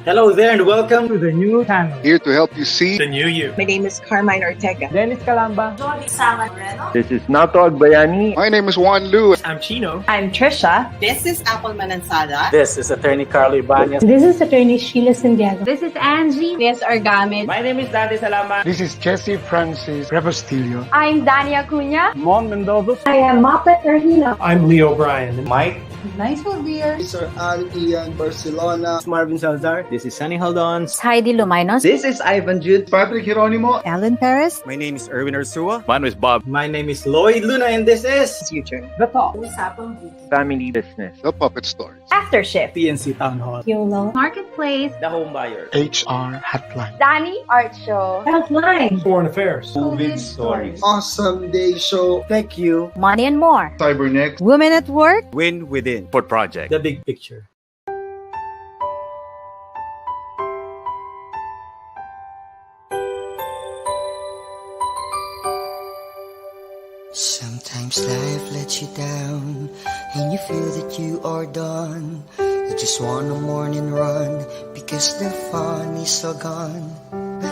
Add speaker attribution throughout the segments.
Speaker 1: Hello there and welcome to the new channel.
Speaker 2: Here to help you see
Speaker 1: The new you.
Speaker 3: My name is Carmine Ortega.
Speaker 1: Dennis Calamba.
Speaker 4: This is Nato Agbayani.
Speaker 2: My name is Juan Lu.
Speaker 1: I'm Chino.
Speaker 3: I'm Trisha.
Speaker 5: This is Apple Manansala.
Speaker 1: This is Attorney Carlo Ibanez.
Speaker 6: This is Attorney Sheila Santiago.
Speaker 7: This is Angie.
Speaker 3: This is Argamid.
Speaker 1: My name is Dante Salama.
Speaker 8: This is Jesse Francis Rebostillo.
Speaker 7: I'm Dania Cunha.
Speaker 1: Mon Mendoza.
Speaker 6: I am Mapet Erhina.
Speaker 1: I'm Leo Bryan. Mike.
Speaker 5: Nice one, dear.
Speaker 9: Sir Ian Barcelona.
Speaker 1: Marvin Salazar. This is Sunny Haldons.
Speaker 7: Heidi Lumainos.
Speaker 9: This is Ivan Jude. Patrick Geronimo.
Speaker 7: Alan Perez.
Speaker 10: My name is Erwin Ursua.
Speaker 4: My name is Bob.
Speaker 1: My name is Lloyd Luna and this is
Speaker 3: Future.
Speaker 1: The Talk.
Speaker 4: Family Business.
Speaker 2: The Puppet Stories.
Speaker 7: After Shift.
Speaker 1: PNC Town Hall.
Speaker 6: YOLO.
Speaker 7: Marketplace.
Speaker 1: The Home Buyer.
Speaker 8: HR Hotline.
Speaker 7: Danny Art Show.
Speaker 6: Healthline.
Speaker 1: Foreign Affairs.
Speaker 7: COVID Stories.
Speaker 9: Awesome Day Show.
Speaker 1: Thank you.
Speaker 7: Money and More.
Speaker 9: Cybernext.
Speaker 7: Women at Work.
Speaker 10: Win Within.
Speaker 4: Port Project.
Speaker 1: The Big Picture.
Speaker 11: Sometimes life lets you down and you feel that you are done. You just want a morning run because the fun is all gone.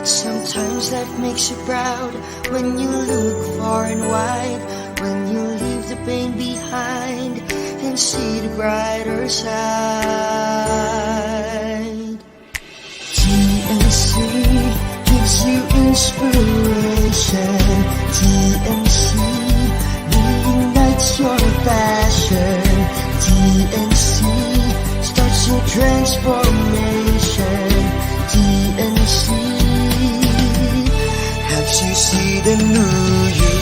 Speaker 11: Sometimes life makes you proud when you look far and wide, when you leave the pain behind and see the brighter side. TNC gives you inspiration. TNC reignites your passion. TNC starts your transformation. TNC helps you see the new you.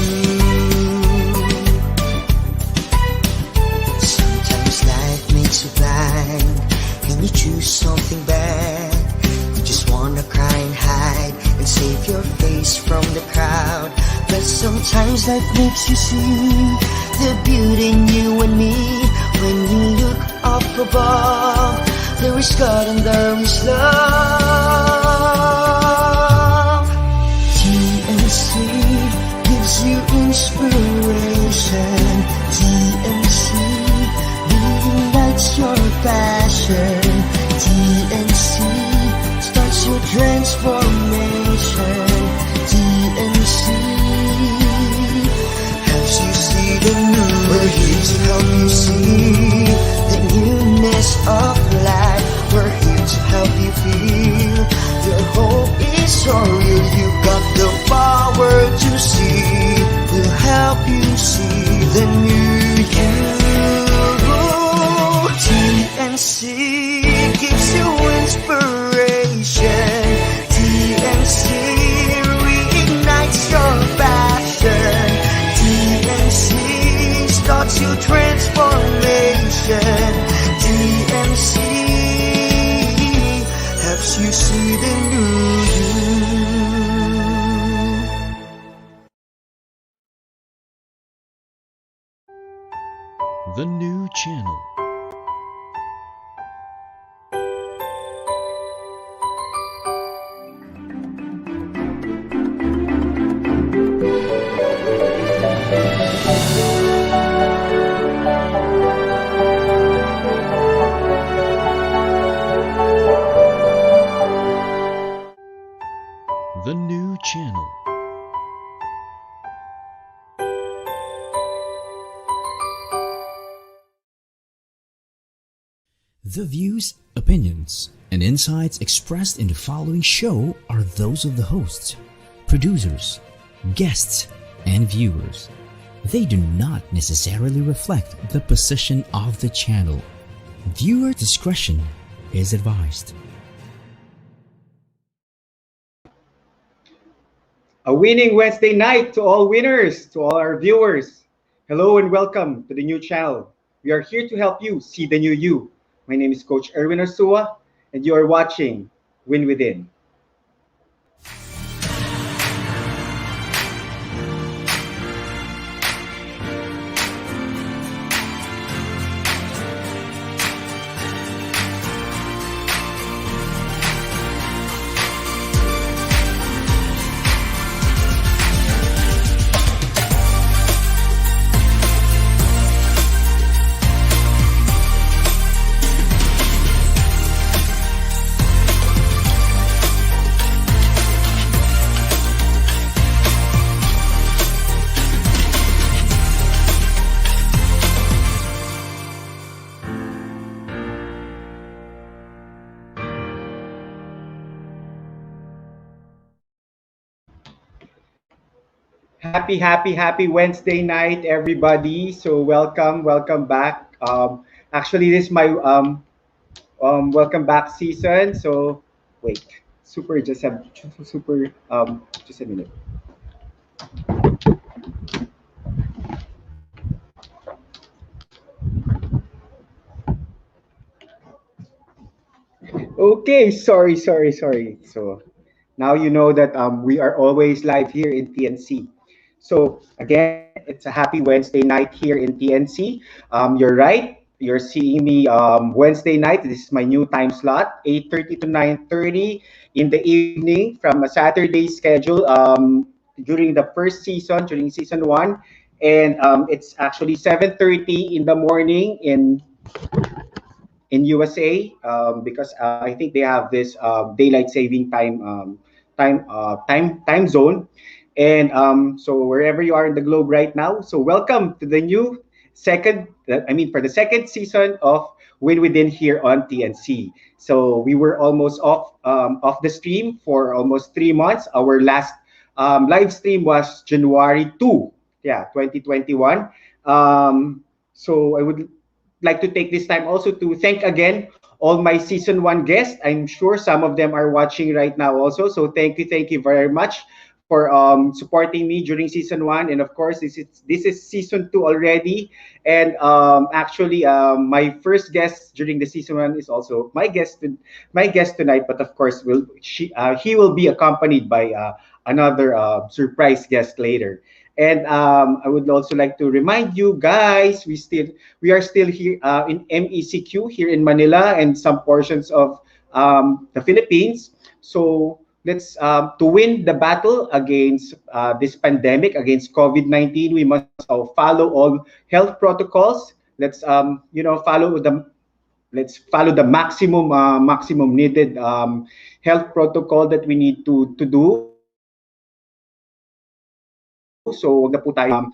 Speaker 11: Sometimes life makes you blind and you choose something bad. You just wanna cry and hide and save your face from the crowd. But sometimes life makes you see the beauty in you and me. When you look up above, there is God and there is love. TNC gives you inspiration. TNC reignites your passion. TNC starts your transformation. TNC helps you see the new. We're here to help you see the newness of life. We're here to help you feel your hope is so real. You got the power to see. We'll help you see the new you. TNC gives you inspiration. TNC reignites your passion. TNC starts your transformation. TNC helps you see the new you.
Speaker 12: The new channel. The new channel. The views, opinions, and insights expressed in the following show are those of the hosts, producers, guests, and viewers. They do not necessarily reflect the position of the channel. Viewer discretion is advised.
Speaker 13: A winning Wednesday night to all winners, to all our viewers. Hello and welcome to the new channel. We are here to help you see the new you. My name is Coach Erwin Ursua, and you are watching Win Within. Happy Wednesday night, everybody. So welcome back. Actually, this is my welcome back season. So wait, super just a minute. Okay, sorry. So now you know that we are always live here in TNC. So again, it's a happy Wednesday night here in TNC. You're right. You're seeing me Wednesday night. This is my new time slot, 8:30 to 9:30 in the evening from a Saturday schedule during the first season, during season one. And it's actually 7:30 in the morning in USA because I think they have this daylight saving time zone, and so wherever you are in the globe right now, so welcome to the new for the second season of Win Within here on TNC. So we were almost off the stream for almost 3 months. Our last live stream was January 2, yeah, 2021. So I would like to take this time also to thank again all my season one guests. I'm sure some of them are watching right now also. So thank you very much for supporting me during season one. And of course, this is season two already. And actually, my first guest during the season one is also my guest tonight. But of course, he will be accompanied by another surprise guest later. And I would also like to remind you guys, we are still here in MECQ here in Manila and some portions of the Philippines. So let's to win the battle against this pandemic, against COVID-19, we must follow all health protocols. Let's follow the maximum needed health protocol that we need to do. So wag na po tayo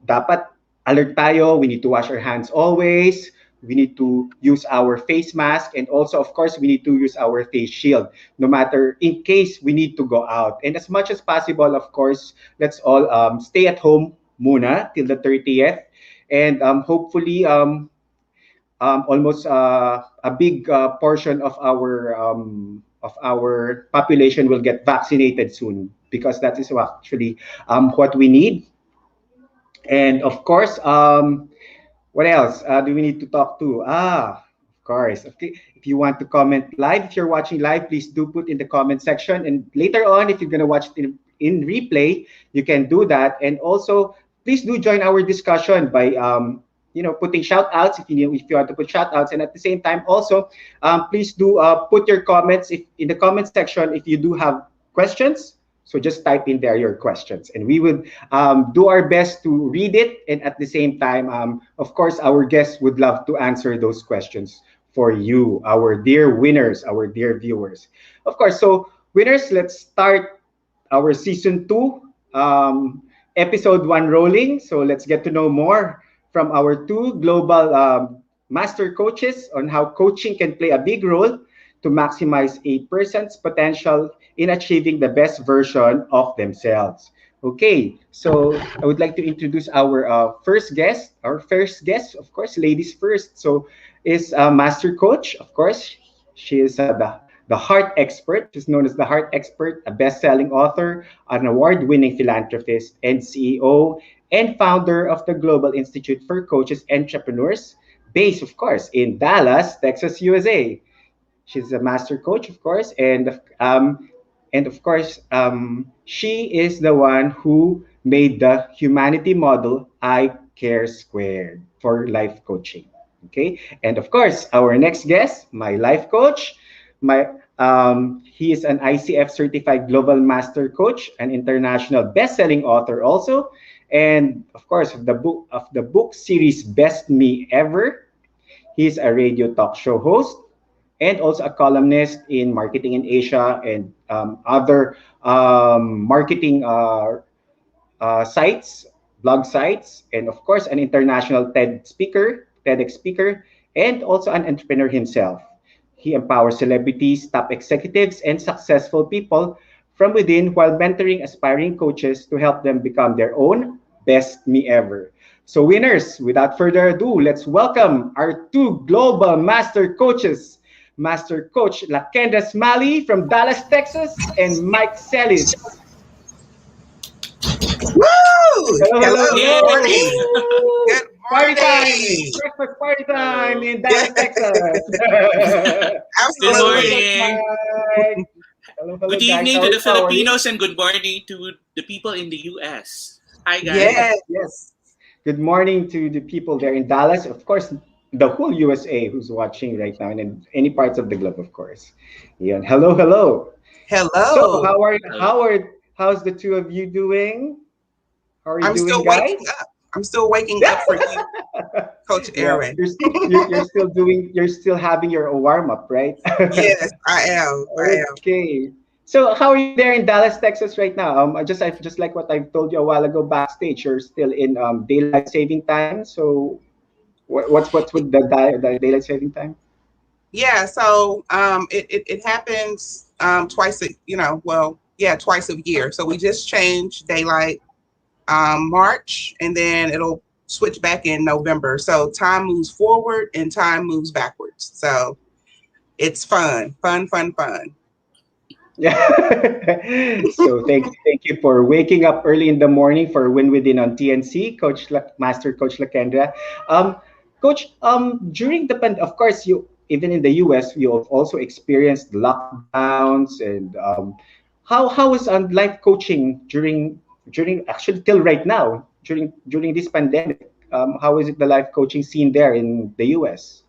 Speaker 13: dapat alert tayo. We need to wash our hands always. We need to use our face mask, and also of course we need to use our face shield no matter in case we need to go out. And as much as possible, of course, let's all stay at home muna till the 30th, and hopefully almost a big portion of our population will get vaccinated soon, because that is actually what we need. And of course, what else do we need to talk to? Of course. Okay. If you want to comment live, if you're watching live, please do put in the comment section. And later on, if you're going to watch it in replay, you can do that. And also, please do join our discussion by putting shout outs if you want to put shout outs. And at the same time, also, please do put your comments in the comment section if you do have questions. So just type in there your questions, and we will do our best to read it. And at the same time, of course, our guests would love to answer those questions for you, our dear winners, our dear viewers. Of course, so winners, let's start our season 2, episode 1 rolling. So let's get to know more from our 2 global master coaches on how coaching can play a big role to maximize a person's potential in achieving the best version of themselves. Okay, so I would like to introduce our first guest. Our first guest, of course, ladies first. So is Master Coach. Of course, she is the heart expert. She's known as the heart expert, a best-selling author, an award-winning philanthropist, and CEO and founder of the Global Institute for Coaches and Entrepreneurs, based, of course, in Dallas, Texas, USA. She's a master coach, of course, and of course, she is the one who made the Humanity Model I.C.A.R.E.² for life coaching. Okay, and of course, our next guest, my life coach, he is an ICF-Certified Global Master Coach, an international best-selling author also, and of course, of the book series Bestmeever. He's a radio talk show host, and also a columnist in Marketing in Asia and other marketing sites, blog sites, and of course, an international TEDx speaker, and also an entrepreneur himself. He empowers celebrities, top executives, and successful people from within while mentoring aspiring coaches to help them become their own best me ever. So winners, without further ado, let's welcome our two global master coaches, Master Coach LaKendra Smalley from Dallas, Texas, and Myke Celis.
Speaker 14: Woo!
Speaker 13: Hello.
Speaker 14: Good
Speaker 13: Party time!
Speaker 14: morning.
Speaker 13: Breakfast party time in Dallas, Texas.
Speaker 14: Absolutely.
Speaker 13: Hello, Mike. Hello,
Speaker 15: Good
Speaker 13: guys.
Speaker 15: evening to the Filipinos and good morning to the people in the US. Hi, guys.
Speaker 13: Yes. Good morning to the people there in Dallas. Of course, the whole USA who's watching right now and in any parts of the globe, of course. Yeah. Hello. So how's the two of you doing? How are you
Speaker 14: I'm
Speaker 13: doing,
Speaker 14: still
Speaker 13: guys?
Speaker 14: waking up. I'm still waking up for you, Coach Erwin.
Speaker 13: You're still having your warm up, right?
Speaker 14: Yes, I am.
Speaker 13: Okay. So how are you there in Dallas, Texas right now? I just like what I told you a while ago backstage. You're still in daylight saving time. So what's with the daylight saving time?
Speaker 14: Yeah. So it happens twice a year. So we just changed daylight March, and then it'll switch back in November. So time moves forward and time moves backwards. So it's fun.
Speaker 13: Yeah. So thank you for waking up early in the morning for Win Within on TNC, Master Coach LaKendra. Coach, during the of course, you even in the US, you have also experienced lockdowns and how was life coaching during actually till right now during this pandemic? How is it the life coaching scene there in the US?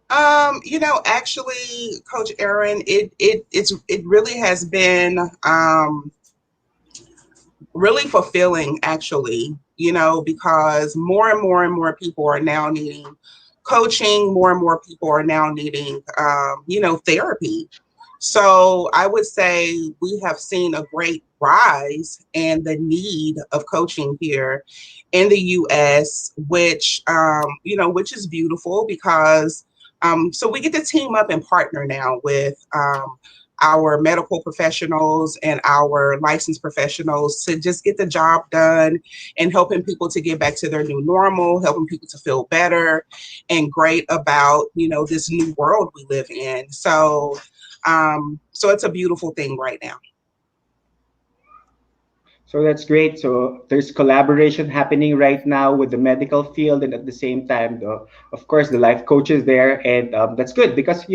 Speaker 14: Actually, Coach Aaron, it really has been really fulfilling, actually, because more and more people are now needing coaching, more and more people are now needing, therapy. So I would say we have seen a great rise in the need of coaching here in the US, which is beautiful because so we get to team up and partner now with our medical professionals and our licensed professionals to just get the job done and helping people to get back to their new normal, helping people to feel better and great about, this new world we live in. So it's a beautiful thing right now.
Speaker 13: So that's great. So there's collaboration happening right now with the medical field, and at the same time, of course, the life coaches there, and that's good because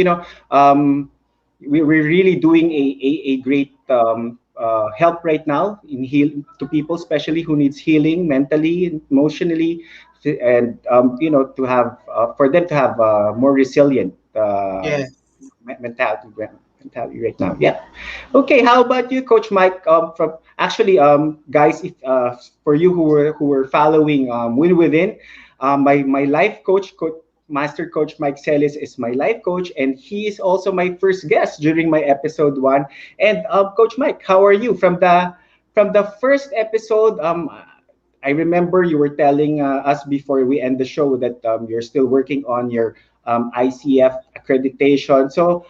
Speaker 13: we're really doing a great help right now in to people, especially who needs healing mentally and emotionally, and to have for them to have more resilient mentality right now. Yeah. Okay. How about you, Coach Myke? Guys, if for you who were following Win Within, my life coach, Master Coach Myke Celis is my life coach, and he is also my first guest during my episode 1. And Coach Myke, how are you from the first episode? I remember you were telling us before we end the show that you're still working on your ICF accreditation. So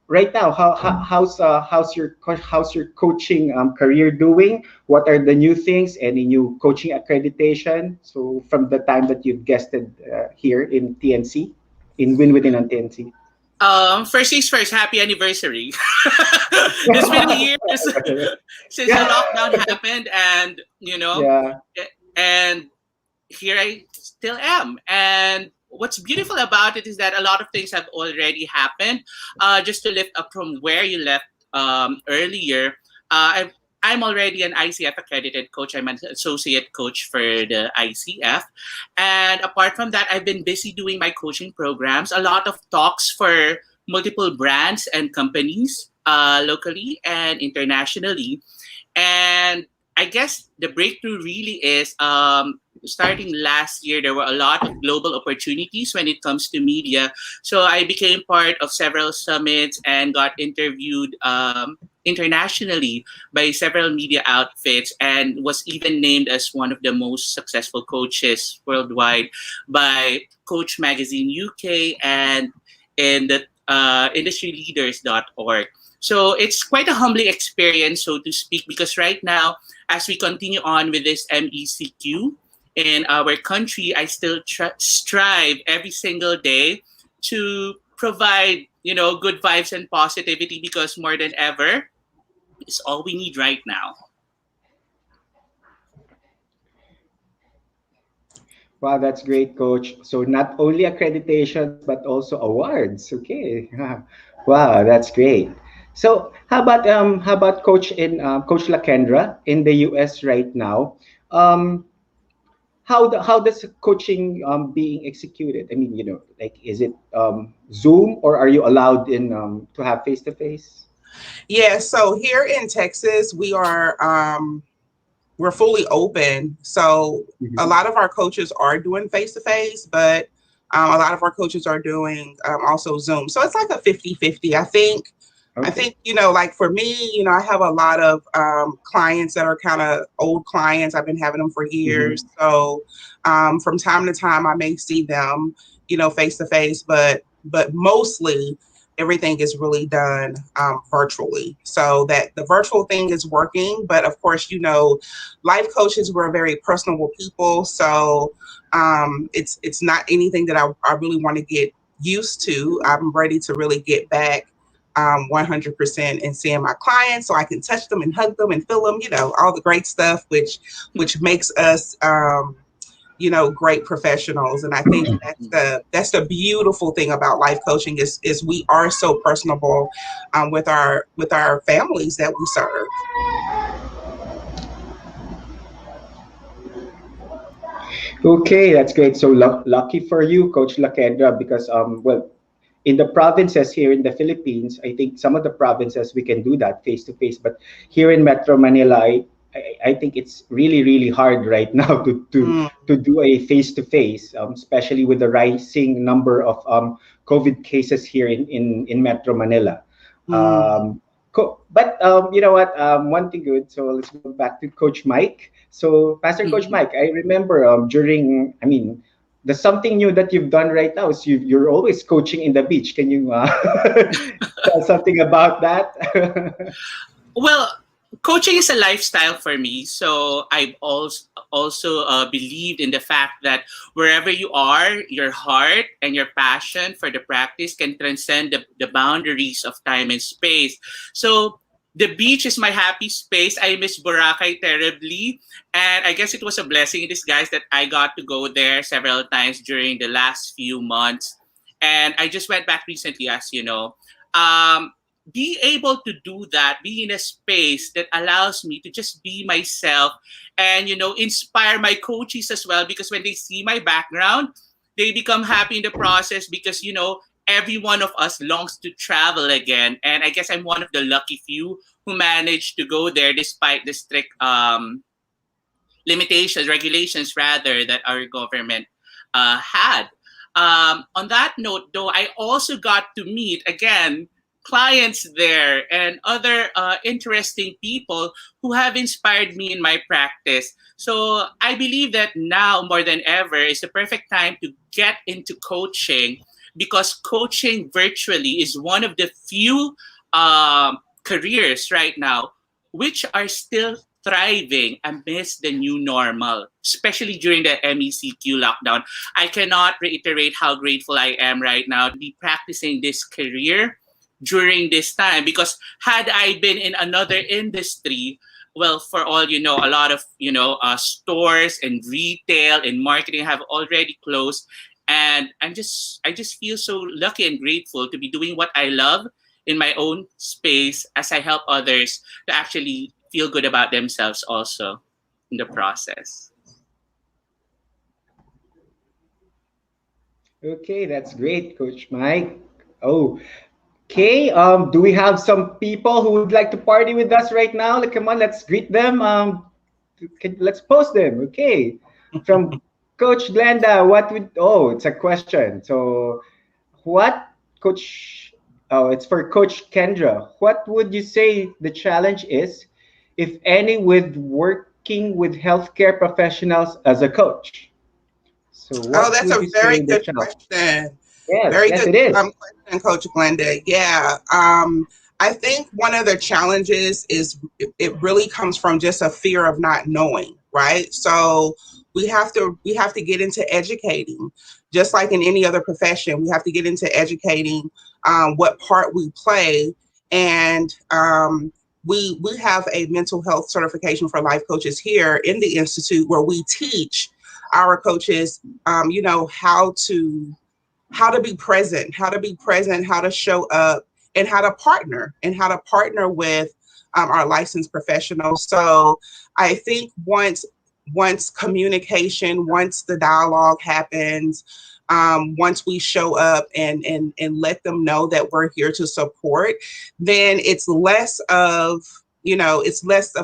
Speaker 13: right now, how's your coaching career doing? What are the new things? Any new coaching accreditation? So from the time that you've guested here in TNC, in Win Within on TNC.
Speaker 15: First things first, happy anniversary. It's been a year since the lockdown happened, and and here I still am. And what's beautiful about it is that a lot of things have already happened. Just to lift up from where you left earlier, I'm already an ICF accredited coach. I'm an associate coach for the ICF. And apart from that, I've been busy doing my coaching programs, a lot of talks for multiple brands and companies locally and internationally. And I guess the breakthrough really is starting last year, there were a lot of global opportunities when it comes to media. So I became part of several summits and got interviewed internationally by several media outfits and was even named as one of the most successful coaches worldwide by Coach Magazine UK and in the industryleaders.org. So it's quite a humbling experience, so to speak, because right now, as we continue on with this MECQ in our country, I still strive every single day to provide, good vibes and positivity, because more than ever, it's all we need right now.
Speaker 13: Wow, that's great, Coach. So not only accreditations, but also awards. Okay. Wow, that's great. So how about Coach LaKendra in the US right now? Um, how does coaching being executed? I mean, like, is it Zoom, or are you allowed in to have face to face?
Speaker 14: Yeah, so here in Texas, we're fully open. So a lot of our coaches are doing face-to-face, but a lot of our coaches are doing also Zoom. So it's like a 50-50. I think, like for me, I have a lot of clients that are kind of old clients. I've been having them for years. So from time to time, I may see them, face-to-face, but mostly everything is really done virtually. So that the virtual thing is working, but of course, life coaches, we're very personable people. So it's not anything that I really want to get used to. I'm ready to really get back 100% and seeing my clients so I can touch them and hug them and feel them, all the great stuff, which makes us, great professionals. And I think that's the beautiful thing about life coaching is we are so personable with our families that we serve.
Speaker 13: Okay, that's great. So lucky for you, Coach LaKendra, because in the provinces here in the Philippines, I think some of the provinces we can do that face to face, but here in Metro Manila, I think it's really, really hard right now to do a face-to-face, especially with the rising number of COVID cases here in Metro Manila. But you know what? One thing good. So let's go back to Coach Myke. So Pastor Coach Myke, I remember the something new that you've done right now is you're always coaching in the beach. Can you tell something about that?
Speaker 15: Well, coaching is a lifestyle for me. So I've also believed in the fact that wherever you are, your heart and your passion for the practice can transcend the boundaries of time and space. So the beach is my happy space. I miss Boracay terribly. And I guess it was a blessing in disguise that I got to go there several times during the last few months. And I just went back recently, as you know. Be able to do that, be in a space that allows me to just be myself and, inspire my coaches as well, because when they see my background, they become happy in the process because, every one of us longs to travel again. And I guess I'm one of the lucky few who managed to go there despite the strict regulations rather, that our government had. On that note, though, I also got to meet, again, clients there and other interesting people who have inspired me in my practice. So I believe that now more than ever is the perfect time to get into coaching, because coaching virtually is one of the few careers right now which are still thriving amidst the new normal, especially during the MECQ lockdown. I cannot reiterate how grateful I am right now to be practicing this career during this time, because had I been in another industry, well, for all you know, a lot of stores and retail and marketing have already closed, and I just feel so lucky and grateful to be doing what I love in my own space as I help others to actually feel good about themselves also in the process.
Speaker 13: Okay, that's great, Coach Myke. Oh, okay. Do we have some people who would like to party with us right now? Like, come on, let's greet them. Let's post them. Okay. From Coach Glenda, it's a question. So it's for Coach Kendra. What would you say the challenge is, if any, with working with healthcare professionals as a coach? So
Speaker 14: that's a very good question.
Speaker 13: Yes,
Speaker 14: very
Speaker 13: yes,
Speaker 14: good
Speaker 13: it is.
Speaker 14: question, Coach Glenda. Yeah. I think one of the challenges is it really comes from just a fear of not knowing, right? So we have to get into educating, just like in any other profession. We have to get into educating what part we play, and we have a mental health certification for life coaches here in the Institute, where we teach our coaches, how to be present, how to show up, and how to partner with our licensed professionals. So I think once communication, once the dialogue happens, once we show up and let them know that we're here to support, then it's less of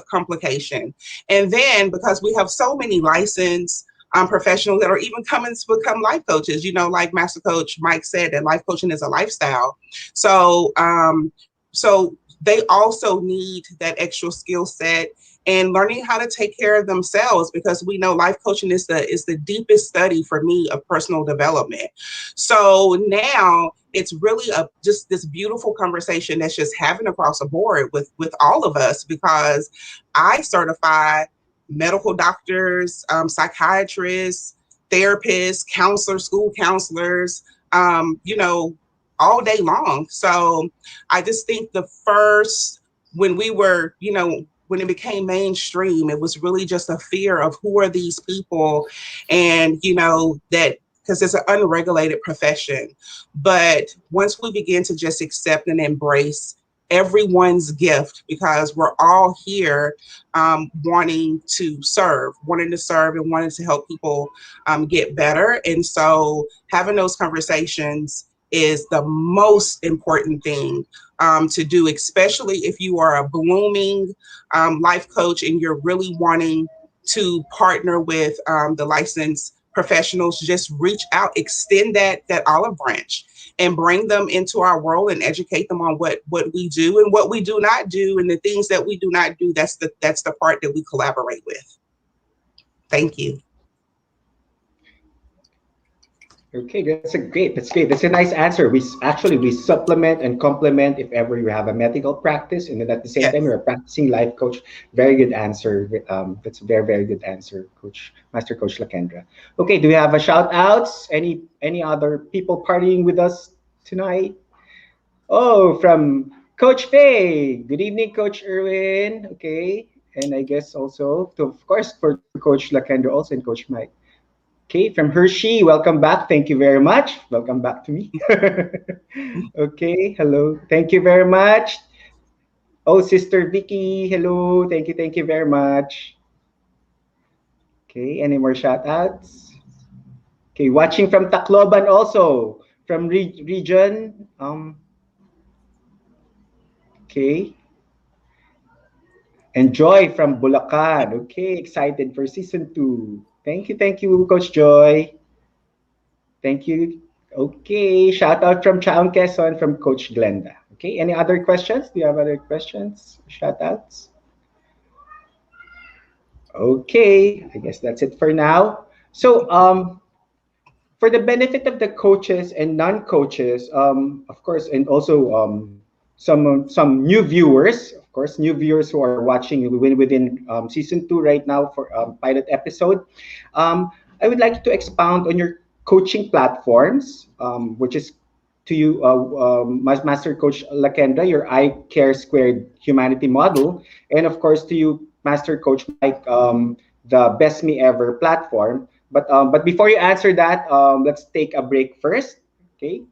Speaker 14: complication. And then because we have so many licensed professionals that are even coming to become life coaches, like Master Coach Mike said, that life coaching is a lifestyle. So they also need that extra skill set and learning how to take care of themselves, because we know life coaching is the deepest study for me of personal development. So now it's really just this beautiful conversation that's just having across the board with all of us, because I certify medical doctors, psychiatrists, therapists, counselors, school counselors, all day long. So I just think when it became mainstream, it was really just a fear of who are these people, and that because it's an unregulated profession. But once we begin to just accept and embrace everyone's gift, because we're all here wanting to serve and wanting to help people get better. And so having those conversations is the most important thing to do, especially if you are a blooming life coach and you're really wanting to partner with the licensed professionals. Just reach out, extend that olive branch, and bring them into our world and educate them on what we do and what we do not do, and the things that we do not do. That's the part that we collaborate with. Thank you.
Speaker 13: Okay, that's great. That's a nice answer. We supplement and complement if ever you have a medical practice, and then at the same time you're a practicing life coach. Very good answer. That's a very, very good answer, Master Coach LaKendra. Okay, do we have a shout outs? Any other people partying with us tonight? Oh, from Coach Faye. Good evening, Coach Erwin. Okay, and I guess also of course for Coach LaKendra also, and Coach Mike. Okay, from Hershey, welcome back. Thank you very much. Welcome back to me. Okay, hello. Thank you very much. Oh, Sister Vicky, hello. Thank you very much. Okay, any more shout outs? Okay, watching from Tacloban also, from region. Okay. And Joy from Bulacan. Okay, excited for season 2. Thank you, Coach Joy. Thank you. Okay, shout out from Chaong Quezon from Coach Glenda. Okay, any other questions? Do you have other questions? Shout outs? Okay, I guess that's it for now. So, for the benefit of the coaches and non-coaches, of course, and also some new viewers, of course, new viewers who are watching within season 2 right now for pilot episode. I would like to expound on your coaching platforms, which is to you, Master Coach LaKendra, your I.C.A.R.E.² Humanity Model, and of course to you, Master Coach Mike, the Bestmeever platform. But before you answer that, let's take a break first. Okay.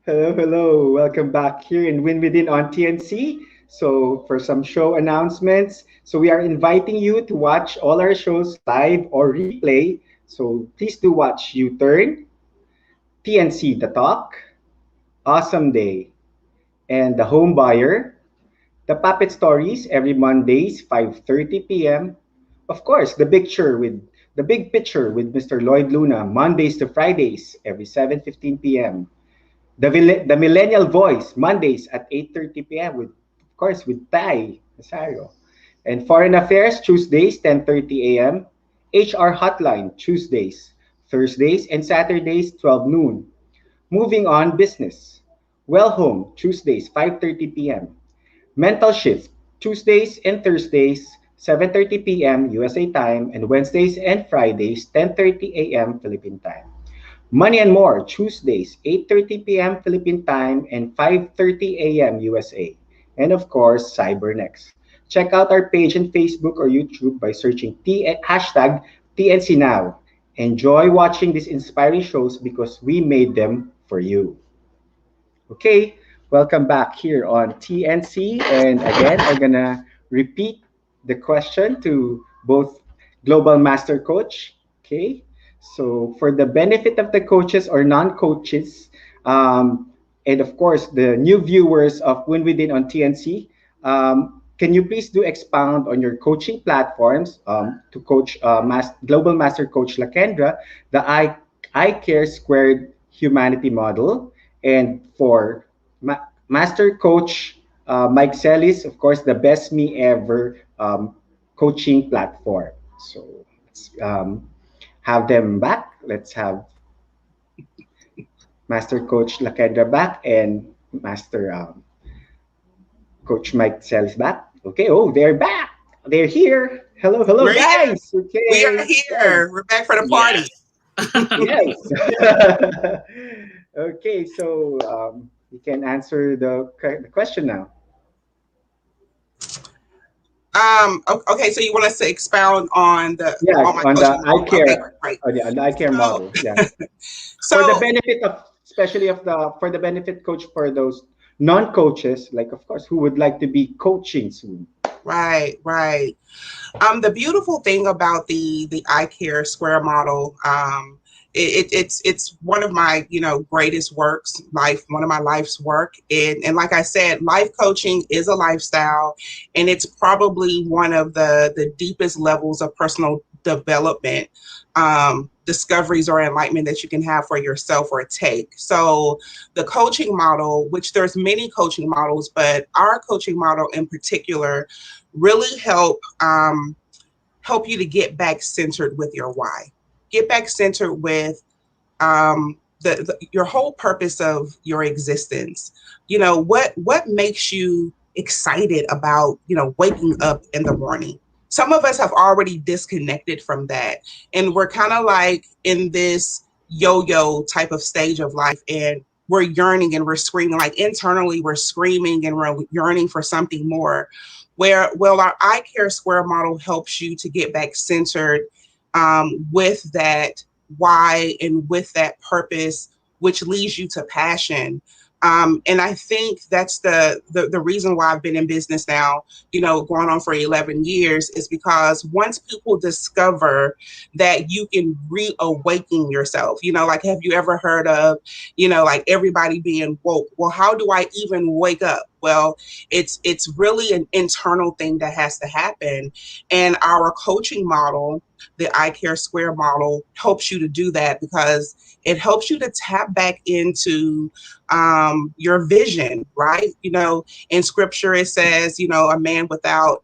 Speaker 13: Hello, hello. Welcome back here in Win Within on TNC. So, for some show announcements, so we are inviting you to watch all our shows live or replay. So, please do watch U Turn, TNC The Talk, Awesome Day, and The Home Buyer, The Puppet Stories every Mondays, 5:30 p.m. Of course, the big picture with Mr. Lloyd Luna, Mondays to Fridays, every 7:15 p.m. The Millennial Voice, Mondays at 8:30 p.m. with, of course, with Ty Rosario. And Foreign Affairs, Tuesdays, 10:30 a.m. HR Hotline, Tuesdays, Thursdays, and Saturdays, 12 noon. Moving on, Business. Well Home, Tuesdays, 5:30 p.m. Mental Shift, Tuesdays and Thursdays, 7:30 p.m. USA time, and Wednesdays and Fridays, 10:30 a.m. Philippine time. Money and More, Tuesdays, 8:30 p.m. Philippine time and 5:30 a.m. USA. And of course, Cybernext. Check out our page on Facebook or YouTube by searching hashtag TNC Now. Enjoy watching these inspiring shows because we made them for you. Okay, welcome back here on TNC. And again, I'm gonna repeat the question to both Global Master Coach. Okay, so for the benefit of the coaches or non-coaches, and of course the new viewers of Win Within on TNC, can you please do expound on your coaching platforms to Coach Global Master Coach LaKendra, the I.C.A.R.E.² Humanity Model, and for Master Coach Myke Celis, of course, the Bestmeever coaching platform. So let's have them back. Let's have Master Coach LaKendra back and Master Coach Myke Celis back. Okay, oh, they're back. They're here. Hello, hello,
Speaker 14: We're
Speaker 13: guys.
Speaker 14: Here.
Speaker 13: Okay,
Speaker 14: we are here. Yes. We're back for the party.
Speaker 13: Yes. Okay, so you can answer the question now.
Speaker 14: Okay, so you want us to expound on the
Speaker 13: on the I.C.A.R.E.
Speaker 14: right.
Speaker 13: On the I.C.A.R.E. model. Yeah.
Speaker 14: So
Speaker 13: for the benefit of, especially for the benefit, coach, for those non-coaches, like of course, who would like to be coaching soon.
Speaker 14: Right. The beautiful thing about the I.C.A.R.E.² model, it's one of my greatest works, one of my life's work, and like I said, life coaching is a lifestyle, and it's probably one of the deepest levels of personal development, discoveries or enlightenment that you can have for yourself or take. So the coaching model, which there's many coaching models, but our coaching model in particular really help you to get back centered with your why. Get back centered with your whole purpose of your existence. What makes you excited about waking up in the morning. Some of us have already disconnected from that, and we're kind of like in this yo-yo type of stage of life, and we're yearning and we're screaming, like internally we're screaming and we're yearning for something more. Our I.C.A.R.E.² model helps you to get back centered with that why and with that purpose, which leads you to passion. And I think that's the reason why I've been in business now, going on for 11 years, is because once people discover that you can reawaken yourself, like, have you ever heard of, like everybody being woke? Well, how do I even wake up? Well, it's really an internal thing that has to happen. And our coaching model, the I.C.A.R.E.² model, helps you to do that, because it helps you to tap back into your vision, right? In scripture, it says, a man without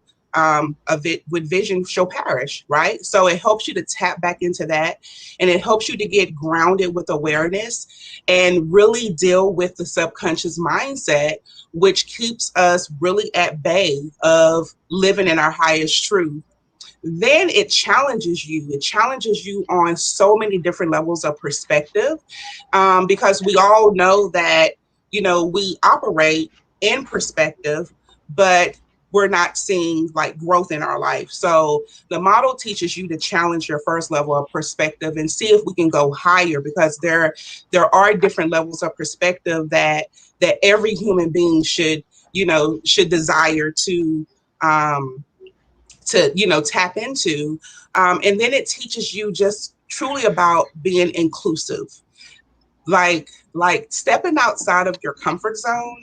Speaker 14: with vision shall perish, right? So it helps you to tap back into that, and it helps you to get grounded with awareness and really deal with the subconscious mindset, which keeps us really at bay of living in our highest truth. Then it challenges you. It challenges you on so many different levels of perspective, because we all know that, we operate in perspective, but we're not seeing like growth in our life. So the model teaches you to challenge your first level of perspective and see if we can go higher, because there are different levels of perspective that every human being should desire to tap into. And then it teaches you just truly about being inclusive, like stepping outside of your comfort zone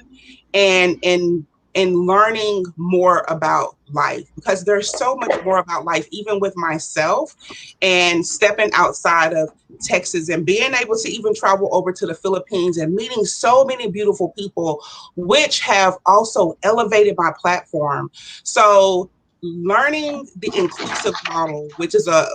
Speaker 14: and learning more about life, because there's so much more about life, even with myself, and stepping outside of Texas and being able to even travel over to the Philippines and meeting so many beautiful people, which have also elevated my platform. So learning the inclusive model, which is a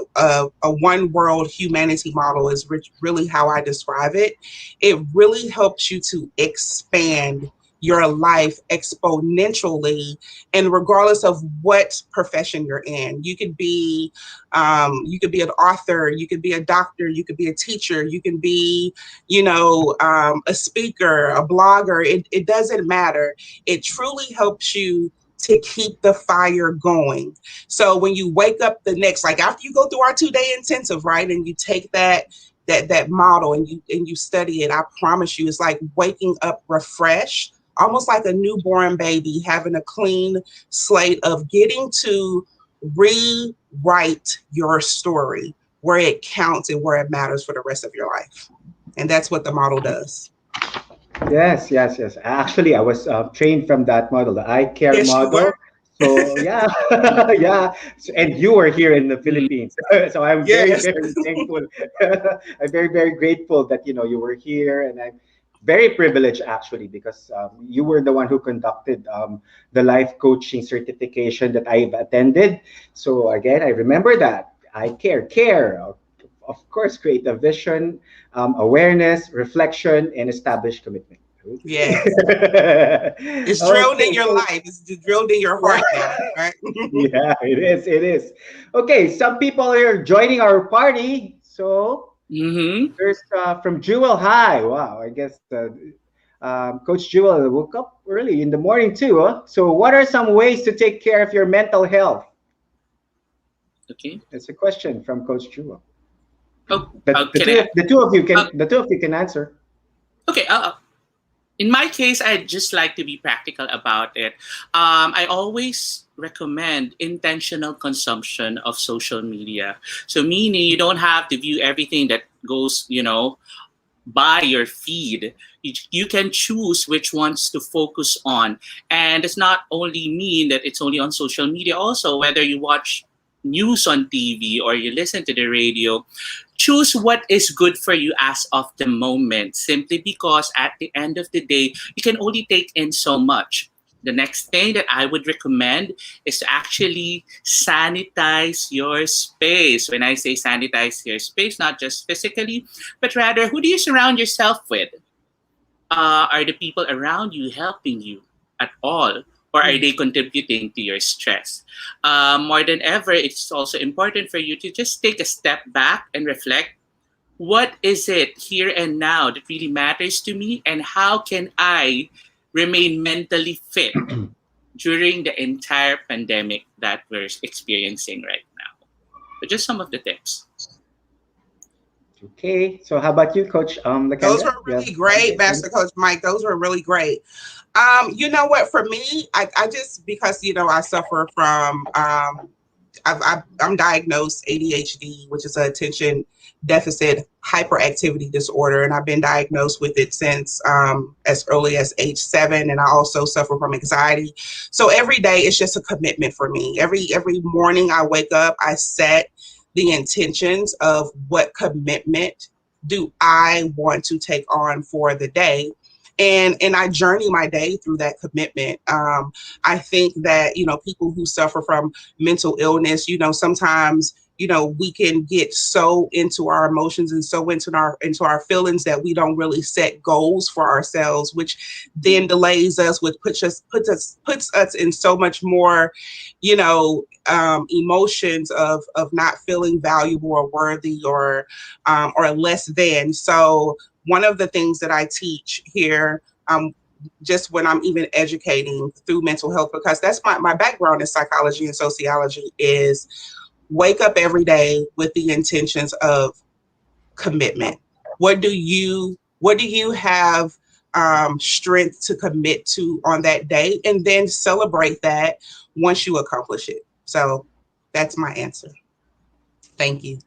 Speaker 14: one world humanity model, is really how I describe it. It really helps you to expand your life exponentially, and regardless of what profession you're in. You could be an author, you could be a doctor, you could be a teacher, you can be, a speaker, a blogger. It doesn't matter. It truly helps you to keep the fire going. So when you wake up the next, like after you go through our 2-day intensive, right, and you take that model and you study it, I promise you, it's like waking up refreshed, almost like a newborn baby, having a clean slate of getting to rewrite your story where it counts and where it matters for the rest of your life. And that's what the model does.
Speaker 13: Yes. Actually, I was trained from that model, the I.C.A.R.E. model. So yeah, yeah. And you were here in the Philippines, so I'm very thankful. I'm very grateful that you were here, and I'm very privileged actually, because you were the one who conducted the life coaching certification that I've attended. So again, I remember that care. Of course, create a vision, awareness, reflection, and establish commitment.
Speaker 14: Yeah, it's drilled in your life. It's drilled in your heart now, right?
Speaker 13: Yeah, it is. Okay, some people are joining our party. So there's from Jewel. Hi, wow. I guess Coach Jewel woke up early in the morning too. Huh? So, what are some ways to take care of your mental health?
Speaker 15: Okay,
Speaker 13: that's a question from Coach Jewel.
Speaker 15: The
Speaker 13: two of you can answer.
Speaker 15: Okay. In my case, I'd just like to be practical about it. I always recommend intentional consumption of social media. So meaning you don't have to view everything that goes, by your feed. You can choose which ones to focus on. And it's not only mean that it's only on social media. Also, whether you watch news on TV or you listen to the radio, choose what is good for you as of the moment, simply because at the end of the day, you can only take in so much. The next thing that I would recommend is to actually sanitize your space. When I say sanitize your space, not just physically, but rather, who do you surround yourself with? Are the people around you helping you at all? Or are they contributing to your stress? More than ever, it's also important for you to just take a step back and reflect. What is it here and now that really matters to me? And how can I remain mentally fit during the entire pandemic that we're experiencing right now? So just some of the tips.
Speaker 13: Okay, so how about you, Coach LaKendra?
Speaker 14: Those were really great, Master Coach Mike. Those were really great. You know what? For me, I just, because I suffer from I'm diagnosed ADHD, which is an attention deficit hyperactivity disorder, and I've been diagnosed with it since as early as age 7, and I also suffer from anxiety. So every day it's just a commitment for me. Every morning I wake up, I set the intentions of what commitment do I want to take on for the day. And I journey my day through that commitment. I think that, people who suffer from mental illness, sometimes, we can get so into our emotions and so into our feelings that we don't really set goals for ourselves, which then delays us, which puts us in so much more, emotions of not feeling valuable or worthy or less than. So one of the things that I teach here just when I'm even educating through mental health, because that's my background in psychology and sociology, is wake up every day with the intentions of commitment. What do you have strength to commit to on that day, and then celebrate that once you accomplish it. So that's my answer. Thank you.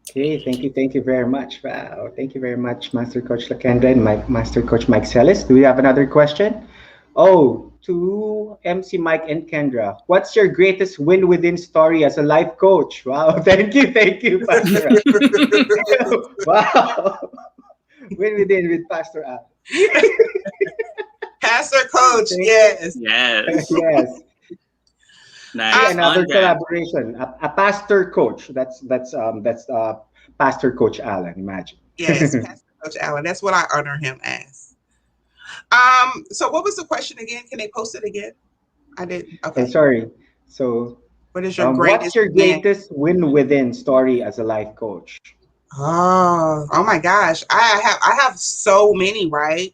Speaker 13: Okay, thank you very much. Wow, thank you very much, Master Coach LaKendra and Master Coach Myke Celis. Do we have another question? Oh, to MC Myke and Kendra, what's your greatest win within story as a life coach? Wow, thank you, Pastor. Wow, win within with Pastor Al.
Speaker 14: Pastor Coach, yes.
Speaker 15: Yes.
Speaker 13: Yes.
Speaker 15: Nice.
Speaker 13: Another collaboration, a pastor coach. That's Pastor Coach Alan. Imagine.
Speaker 14: Yes, Pastor Coach Alan. That's what I honor him as. So what was the question again? Can they post it again? I didn't. Okay.
Speaker 13: Sorry. So,
Speaker 14: what is your greatest?
Speaker 13: What's your greatest win within story as a life coach?
Speaker 14: Oh my gosh, I have so many, right?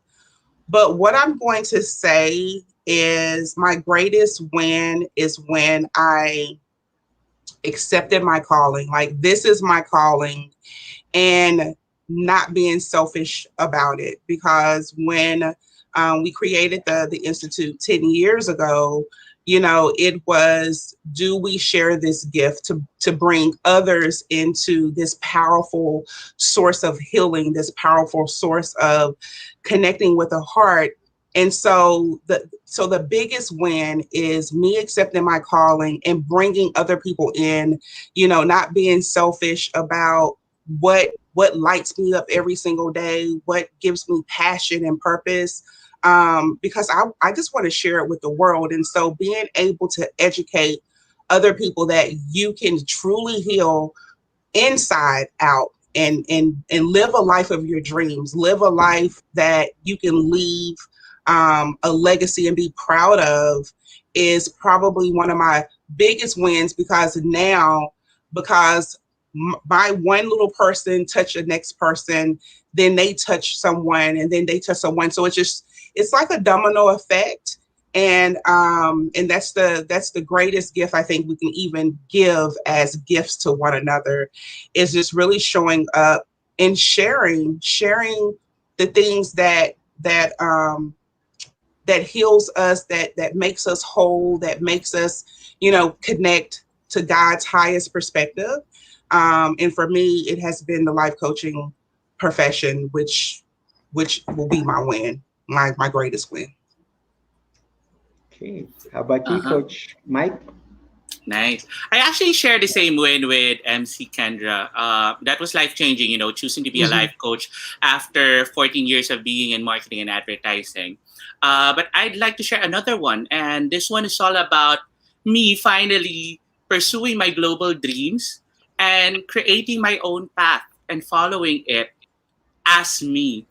Speaker 14: But what I'm going to say is my greatest win is when I accepted my calling. Like, this is my calling, and not being selfish about it. Because when we created the Institute 10 years ago, you know, it was, do we share this gift to bring others into this powerful source of healing, this powerful source of connecting with the heart? And so the biggest win is me accepting my calling and bringing other people in, you know, not being selfish about what lights me up every single day, what gives me passion and purpose. Because I just want to share it with the world. And so being able to educate other people that you can truly heal inside out and live a life of your dreams, live a life that you can leave a legacy and be proud of, is probably one of my biggest wins. Because my one little person touch the next person, then they touch someone, and then they touch someone. So it's like a domino effect. And that's the greatest gift I think we can even give as gifts to one another, is just really showing up and sharing the things that heals us, that makes us whole, that makes us, you know, connect to God's highest perspective. And for me, it has been the life coaching profession, which will be my win, my greatest win.
Speaker 13: Okay, how about you, Coach Myke?
Speaker 15: Nice. I actually share the same win with MC Kendra. That was life-changing, you know, choosing to be a life coach after 14 years of being in marketing and advertising. But I'd like to share another one. And this one is all about me finally pursuing my global dreams and creating my own path and following it as me.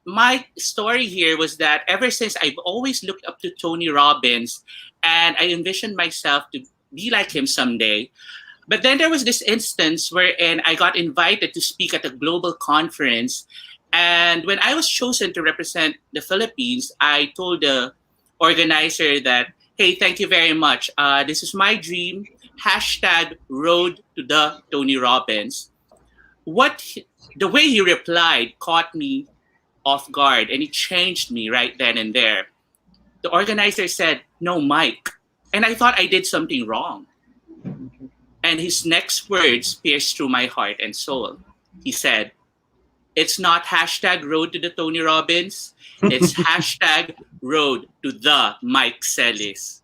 Speaker 15: My story here was that ever since, I've always looked up to Tony Robbins, and I envisioned myself to be like him someday. But then there was this instance wherein I got invited to speak at a global conference. And when I was chosen to represent the Philippines, I told the organizer that, hey, thank you very much. This is my dream. #road to the Tony Robbins. The way he replied caught me off guard, and it changed me right then and there. The organizer said, "No, Myke." And I thought I did something wrong. And his next words pierced through my heart and soul. He said, "It's not #road to the Tony Robbins. It's #road to the Myke Celis."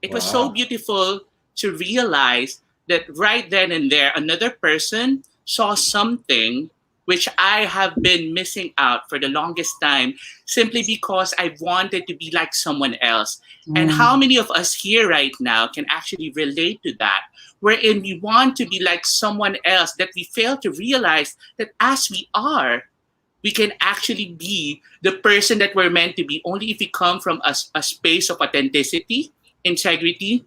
Speaker 15: It was so beautiful to realize that right then and there, another person saw something which I have been missing out for the longest time, simply because I wanted to be like someone else. And how many of us here right now can actually relate to that, wherein we want to be like someone else, that we fail to realize that as we are, we can actually be the person that we're meant to be only if we come from a space of authenticity, integrity,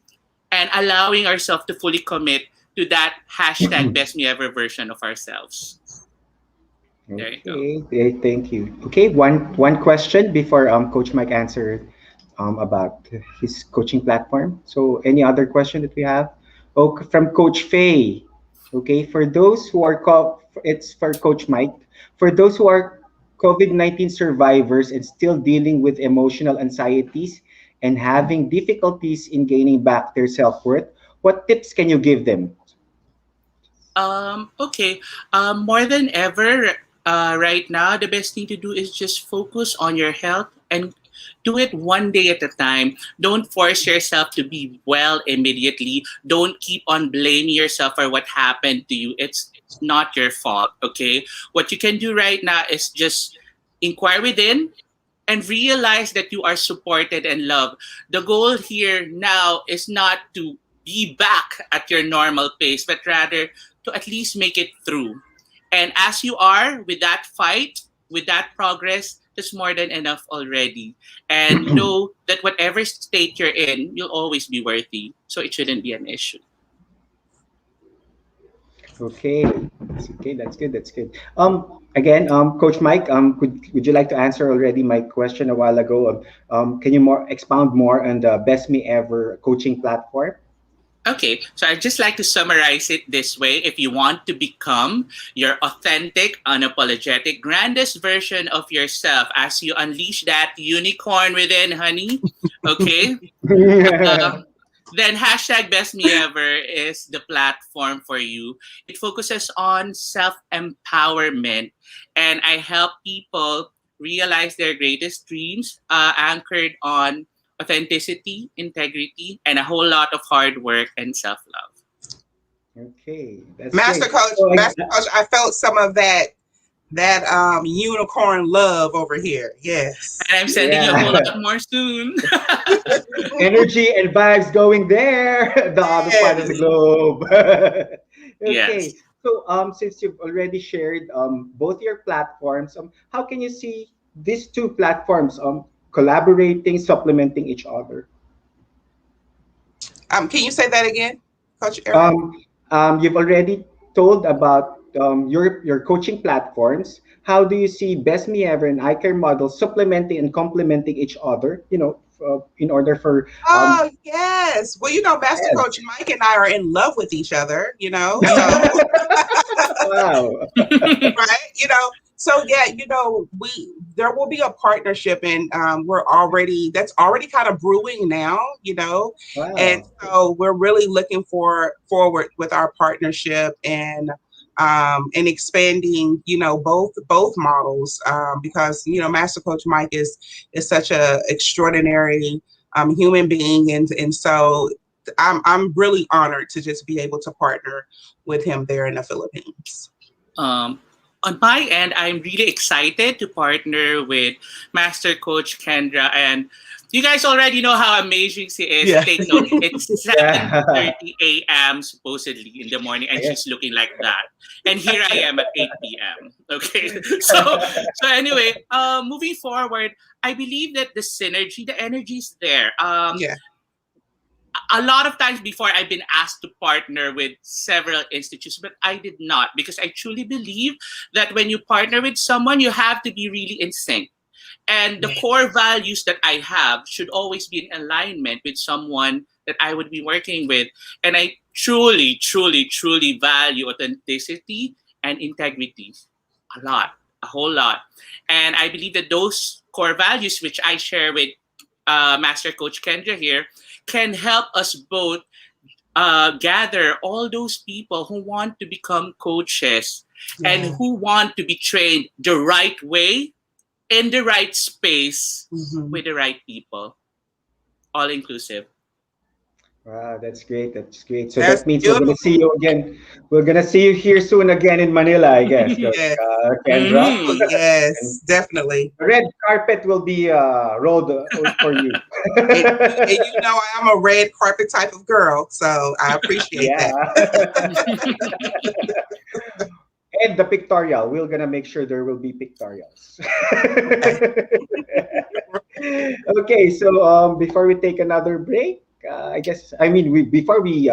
Speaker 15: and allowing ourselves to fully commit to that #bestmeever version of ourselves. There you go.
Speaker 13: Okay, thank you. Okay, one question before Coach Mike answered about his coaching platform. So, any other question that we have? Oh, from Coach Faye. Okay, for those who are it's for Coach Mike. For those who are COVID-19 survivors and still dealing with emotional anxieties and having difficulties in gaining back their self-worth, what tips can you give them?
Speaker 15: Okay. More than ever, right now, the best thing to do is just focus on your health and do it one day at a time. Don't force yourself to be well immediately. Don't keep on blaming yourself for what happened to you. It's not your fault, okay? What you can do right now is just inquire within and realize that you are supported and loved. The goal here now is not to be back at your normal pace, but rather to at least make it through. And as you are with that fight, with that progress, that's more than enough already. And know that whatever state you're in, you'll always be worthy. So it shouldn't be an issue.
Speaker 13: Okay, that's good. That's good. Again, Coach Mike, would you like to answer already my question a while ago? Can you expound more on the Best Me Ever coaching platform?
Speaker 15: Okay, so I'd just like to summarize it this way. If you want to become your authentic, unapologetic, grandest version of yourself as you unleash that unicorn within, honey, okay? Then hashtag Best Me Ever is the platform for you. It focuses on self-empowerment, and I help people realize their greatest dreams anchored on authenticity, integrity, and a whole lot of hard work and self-love.
Speaker 13: Okay, that's
Speaker 14: Master
Speaker 13: great.
Speaker 14: Coach, I felt some of that unicorn love over here. Yes.
Speaker 15: And I'm sending you a whole lot more soon.
Speaker 13: Energy and vibes going there, the other part of the globe. Okay.
Speaker 15: Yes.
Speaker 13: So since you've already shared both your platforms, how can you see these two platforms collaborating, supplementing each other?
Speaker 14: Can you say that again, Coach Erwin?
Speaker 13: You've already told about your coaching platforms. How do you see Best Me Ever and I.C.A.R.E. model supplementing and complementing each other? In order for
Speaker 14: oh yes, well, Master Coach Mike and I are in love with each other. So
Speaker 13: wow,
Speaker 14: right? So yeah, there will be a partnership, and that's already kind of brewing now.
Speaker 13: Wow.
Speaker 14: And so we're really looking forward with our partnership and expanding, both models, because Master Coach Mike is such a extraordinary human being, and so I'm really honored to just be able to partner with him there in the Philippines.
Speaker 15: On my end, I'm really excited to partner with Master Coach Kendra, and you guys already know how amazing she is.
Speaker 1: Yeah.
Speaker 15: Take note, it's 7:30 a.m. supposedly in the morning, and she's looking like that. And here I am at 8 p.m. Okay, so anyway, moving forward, I believe that the synergy, the energy is there. A lot of times before, I've been asked to partner with several institutes, but I did not, because I truly believe that when you partner with someone, you have to be really in sync. And the core values that I have should always be in alignment with someone that I would be working with. And I truly, truly, truly value authenticity and integrity a whole lot. And I believe that those core values, which I share with Master Coach Kendra here, can help us both gather all those people who want to become coaches and who want to be trained the right way, in the right space, with the right people, all inclusive.
Speaker 13: Wow, that's great. That's great. So that means we're going to see you again. We're going to see you here soon again in Manila, I guess.
Speaker 14: Yes.
Speaker 13: Kendra.
Speaker 14: Yes, definitely.
Speaker 13: The red carpet will be rolled for you.
Speaker 14: and I'm a red carpet type of girl, so I appreciate that.
Speaker 13: And the pictorial, we're going to make sure there will be pictorials. Okay, so before we take another break, before we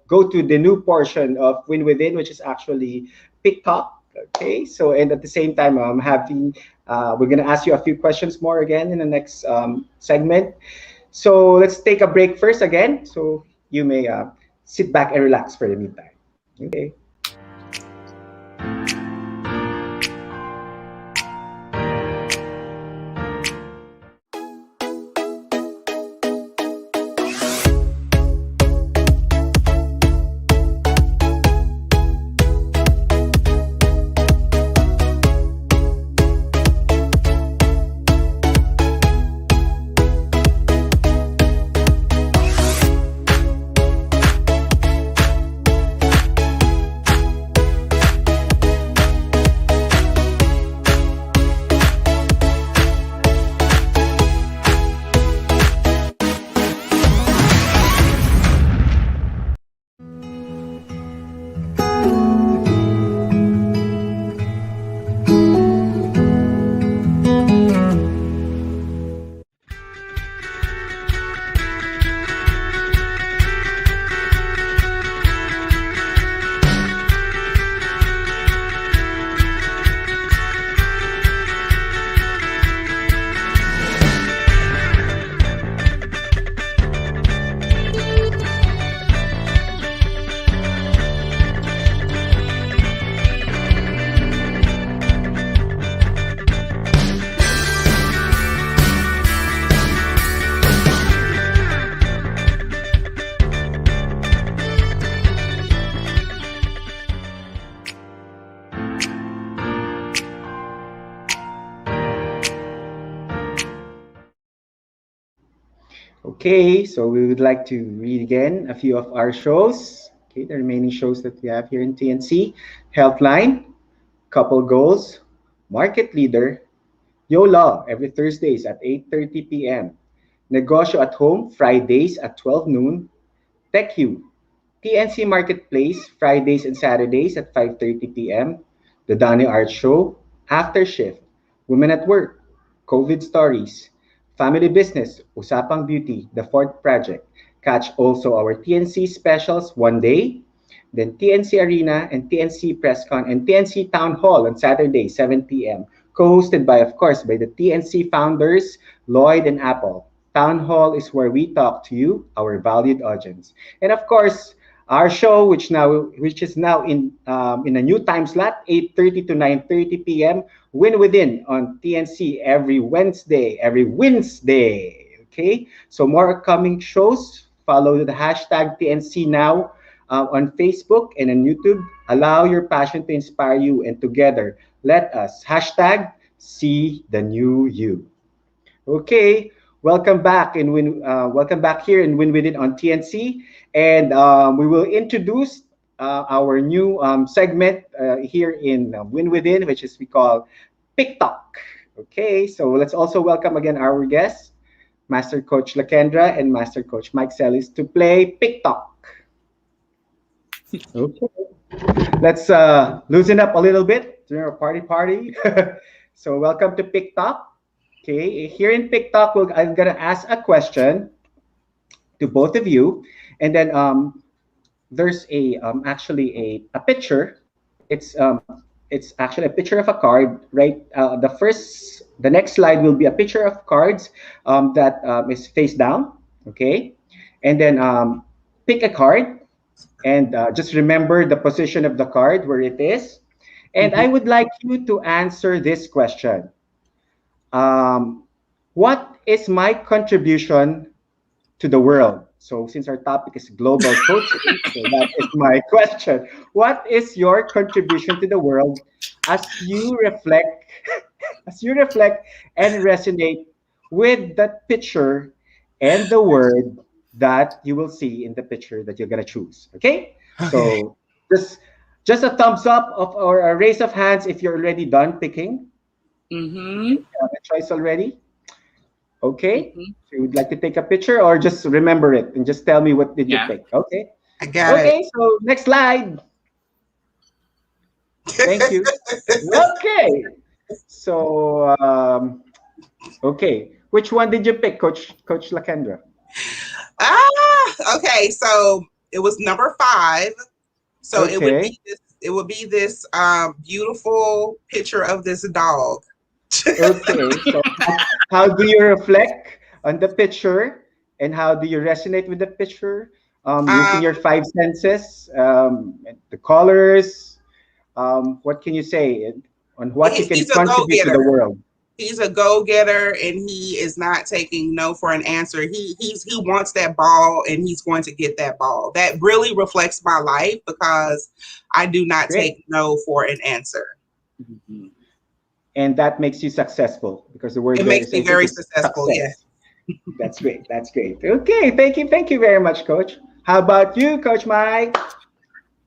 Speaker 13: go to the new portion of Win Within, which is actually Pick Talk, Okay, so and at the same time, I'm happy. We're gonna ask you a few questions more again in the next segment. So let's take a break first again. So you may sit back and relax for the meantime. Okay. Okay, so we would like to read again a few of our shows. Okay, the remaining shows that we have here in TNC: Helpline, Couple Goals, Market Leader, YOLO every Thursdays at 8:30 p.m., Negosyo at Home Fridays at 12 noon, TechU, TNC Marketplace Fridays and Saturdays at 5:30 p.m., The Donnie Art Show, After Shift, Women at Work, COVID Stories, Family Business, Usapang Beauty, The Fourth Project. Catch also our TNC specials one day, then TNC Arena and TNC PressCon and TNC Town Hall on Saturday, 7 p.m. Co-hosted by, of course, by the TNC founders, Lloyd and Apple. Town Hall is where we talk to you, our valued audience. And of course, our show, which is now in a new time slot, 8:30 to 9:30 p.m. Win Within on TNC every Wednesday. Okay, so more upcoming shows. Follow the hashtag TNC Now on Facebook and on YouTube. Allow your passion to inspire you, and together, let us hashtag See the New You. Okay, welcome back here in Win Within on TNC, and we will introduce our new segment here in Win Within, which is we call Pick Talk. Okay, so let's also welcome again our guests, Master Coach LaKendra and Master Coach Myke Celis, to play Pick Talk. Okay, let's loosen up a little bit during our party. So welcome to Pick Talk. Okay, here in Pick Talk, I'm gonna ask a question to both of you, and then there's actually a picture. It's actually a picture of a card, right? The next slide will be a picture of cards that is face down. Okay, and then pick a card, and just remember the position of the card where it is. And I would like you to answer this question. What is my contribution to the world? So since our topic is global coaching, so that is my question. What is your contribution to the world as you reflect and resonate with that picture and the word that you will see in the picture that you're gonna choose? Okay? So just a thumbs up or a raise of hands if you're already done picking. You have a choice already? Okay. So you would like to take a picture, or just remember it and just tell me what did you pick? Okay.
Speaker 14: I got it.
Speaker 13: Okay, so next slide. Thank you. Okay. So okay. Which one did you pick, Coach LaKendra?
Speaker 14: Okay, so it was number 5. So it would be this It would be this beautiful picture of this dog.
Speaker 13: Okay, so how do you reflect on the picture, and how do you resonate with the picture? Using your five senses, the colors. What can you say on what you can contribute to the world?
Speaker 14: He's a go-getter, and he is not taking no for an answer. He wants that ball, and he's going to get that ball. That really reflects my life, because I do not take no for an answer.
Speaker 13: Mm-hmm. And that makes you successful, because the word
Speaker 14: it makes me very successful. Success.
Speaker 13: Yeah. That's great. That's great. Okay, thank you very much, Coach. How about you, Coach Mike?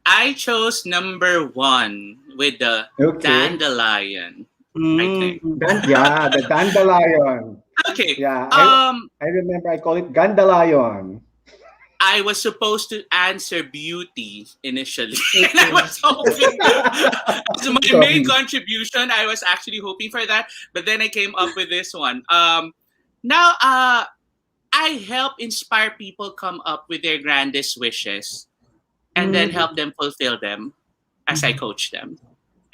Speaker 15: I chose number 1 with the dandelion. I think.
Speaker 13: Yeah, the dandelion.
Speaker 15: Okay.
Speaker 13: Yeah. I remember I call it gandalion.
Speaker 15: I was supposed to answer beauty initially, and I was hoping so my main contribution. I was actually hoping for that, but then I came up with this one. Now, I help inspire people come up with their grandest wishes, and then help them fulfill them as I coach them.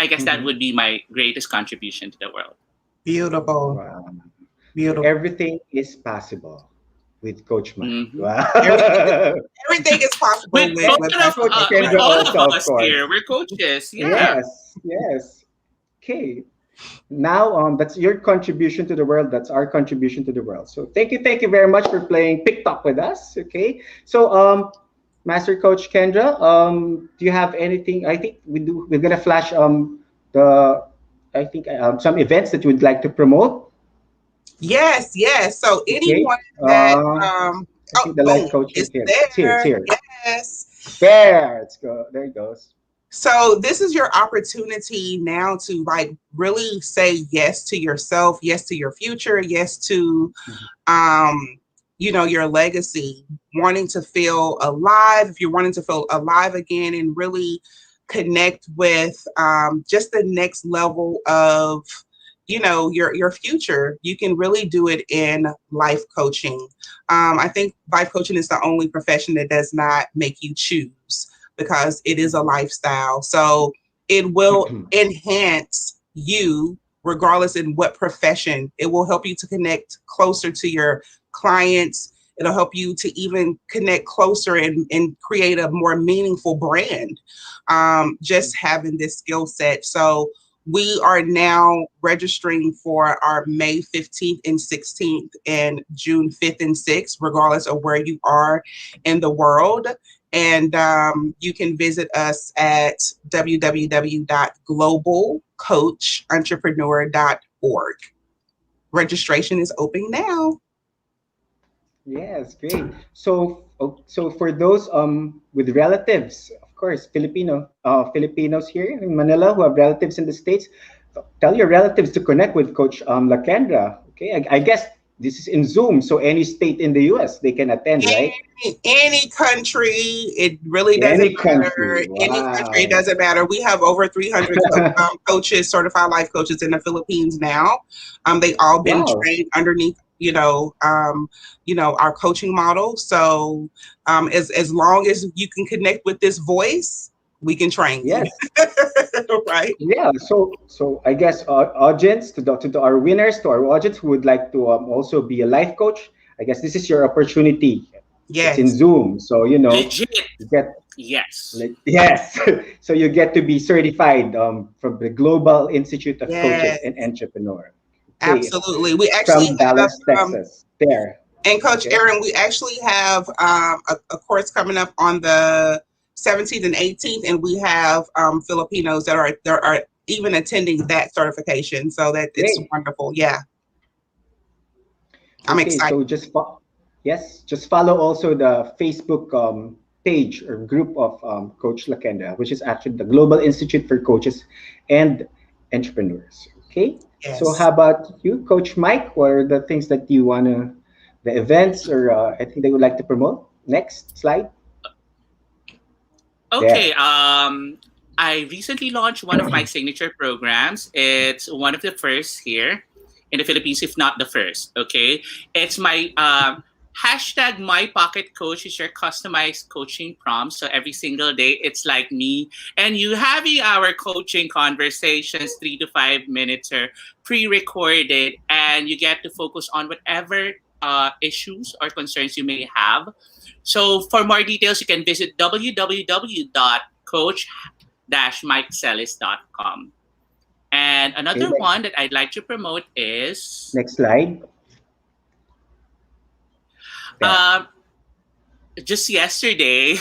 Speaker 15: I guess that would be my greatest contribution to the world.
Speaker 14: Beautiful.
Speaker 13: Wow.
Speaker 14: Beautiful.
Speaker 13: Everything is possible with Coach Mike. Wow.
Speaker 14: Everything is possible with
Speaker 15: all of us here. We're coaches. Yeah.
Speaker 13: Yes. Okay. Now, that's your contribution to the world. That's our contribution to the world. So thank you very much for playing TikTok with us. Okay. So, Master Coach Kendra, do you have anything? I think we're gonna flash some events that you would like to promote.
Speaker 14: Yes. So anyone that
Speaker 13: I think the life coach is here. It's here.
Speaker 14: Yes.
Speaker 13: There. Let's go. There it goes.
Speaker 14: So this is your opportunity now to really say yes to yourself, yes to your future, yes to your legacy, wanting to feel alive. If you're wanting to feel alive again and really connect with just the next level of, your future, you can really do it in life coaching. I think life coaching is the only profession that does not make you choose, because it is a lifestyle. So it will enhance you regardless in what profession. It will help you to connect closer to your clients. It'll help you to even connect closer and create a more meaningful brand, just having this skill set. So we are now registering for our May 15th and 16th and June 5th and 6th, regardless of where you are in the world. And you can visit us at www.globalcoachentrepreneur.org. Registration is open now.
Speaker 13: Yes, great. So for those with relatives, of course, Filipinos here in Manila who have relatives in the States, tell your relatives to connect with Coach LaKendra. Okay, I guess this is in Zoom, so any state in the US they can attend, right?
Speaker 14: Any country, it really doesn't matter.
Speaker 13: Wow.
Speaker 14: Any country, it doesn't matter. We have over 300 coaches, certified life coaches in the Philippines now. They all been trained underneath our coaching model. So as long as you can connect with this voice, we can train you.
Speaker 13: Yes.
Speaker 14: Right?
Speaker 13: Yeah. So I guess our audience, to our winners, to our audience who would like to also be a life coach, I guess this is your opportunity.
Speaker 14: Yes.
Speaker 13: It's in Zoom. So,
Speaker 15: Legit.
Speaker 13: Yes. So you get to be certified from the Global Institute of Coaches and Entrepreneurs. Okay.
Speaker 14: Absolutely. We actually
Speaker 13: from Dallas, Texas. There.
Speaker 14: And Coach Aaron, we actually have a course coming up on the 17th and 18th, and we have Filipinos that are even attending that certification. So that it's wonderful. Yeah. I'm excited.
Speaker 13: So just follow also the Facebook page or group of Coach LaKendra, which is actually the Global Institute for Coaches and Entrepreneurs. Okay.
Speaker 14: Yes.
Speaker 13: So how about you, Coach Mike? What are the things that you the events or I think they would like to promote? Next slide.
Speaker 15: Okay. I recently launched one of my signature programs. It's one of the first here in the Philippines, if not the first. Okay. It's my Hashtag My Pocket Coach is your customized coaching prompt. So every single day, it's like me and you having our coaching conversations, 3 to 5 minutes are pre-recorded, and you get to focus on whatever issues or concerns you may have. So for more details, you can visit www.coach-mikecelis.com. And another one that I'd like to promote is...
Speaker 13: Next slide.
Speaker 15: Just yesterday,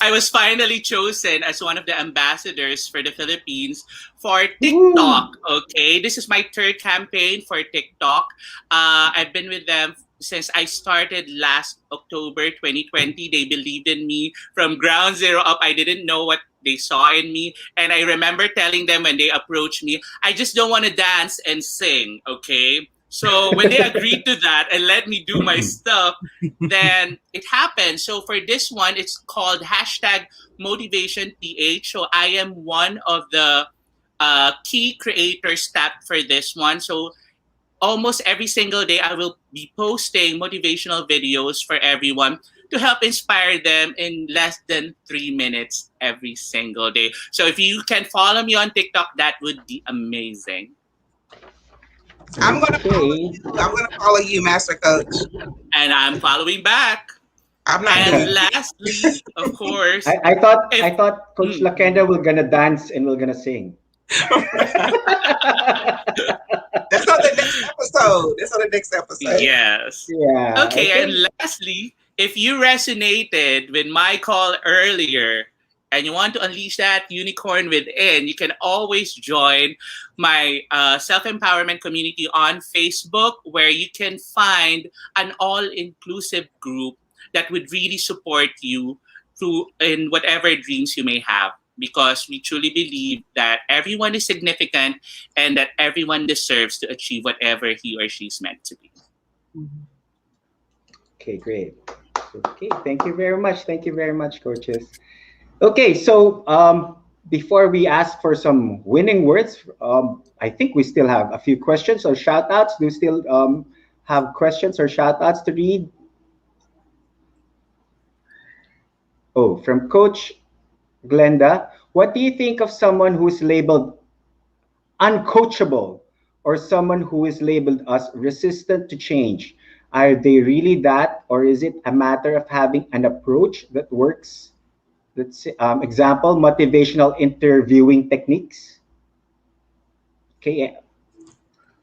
Speaker 15: I was finally chosen as one of the ambassadors for the Philippines for TikTok. Okay, this is my third campaign for TikTok. I've been with them since I started last October 2020. They believed in me from ground zero up. I didn't know what they saw in me. And I remember telling them when they approached me, I just don't want to dance and sing, okay? So when they agreed to that and let me do my stuff, then it happened. So for this one, it's called #MotivationPH. So I am one of the key creators tapped for this one. So almost every single day, I will be posting motivational videos for everyone to help inspire them in less than 3 minutes every single day. So if you can follow me on TikTok, that would be amazing.
Speaker 14: I'm gonna follow you, Master Coach.
Speaker 15: And I'm following back. And lastly, of course,
Speaker 13: I thought Coach LaKendra was gonna dance and we're gonna sing.
Speaker 14: That's on the next episode.
Speaker 15: Yes.
Speaker 13: Yeah.
Speaker 15: Okay, and lastly, if you resonated with my call earlier and you want to unleash that unicorn within, you can always join my self-empowerment community on Facebook, where you can find an all-inclusive group that would really support you in whatever dreams you may have. Because we truly believe that everyone is significant and that everyone deserves to achieve whatever he or she's meant to be.
Speaker 13: Okay, great. Okay, thank you very much. Thank you very much, coaches. Okay, so before we ask for some winning words, I think we still have a few questions or shout outs. Do you still have questions or shout outs to read? Oh, from Coach Glenda, what do you think of someone who's labeled uncoachable or someone who is labeled as resistant to change? Are they really that, or is it a matter of having an approach that works? Let's say, example, motivational interviewing techniques. Okay,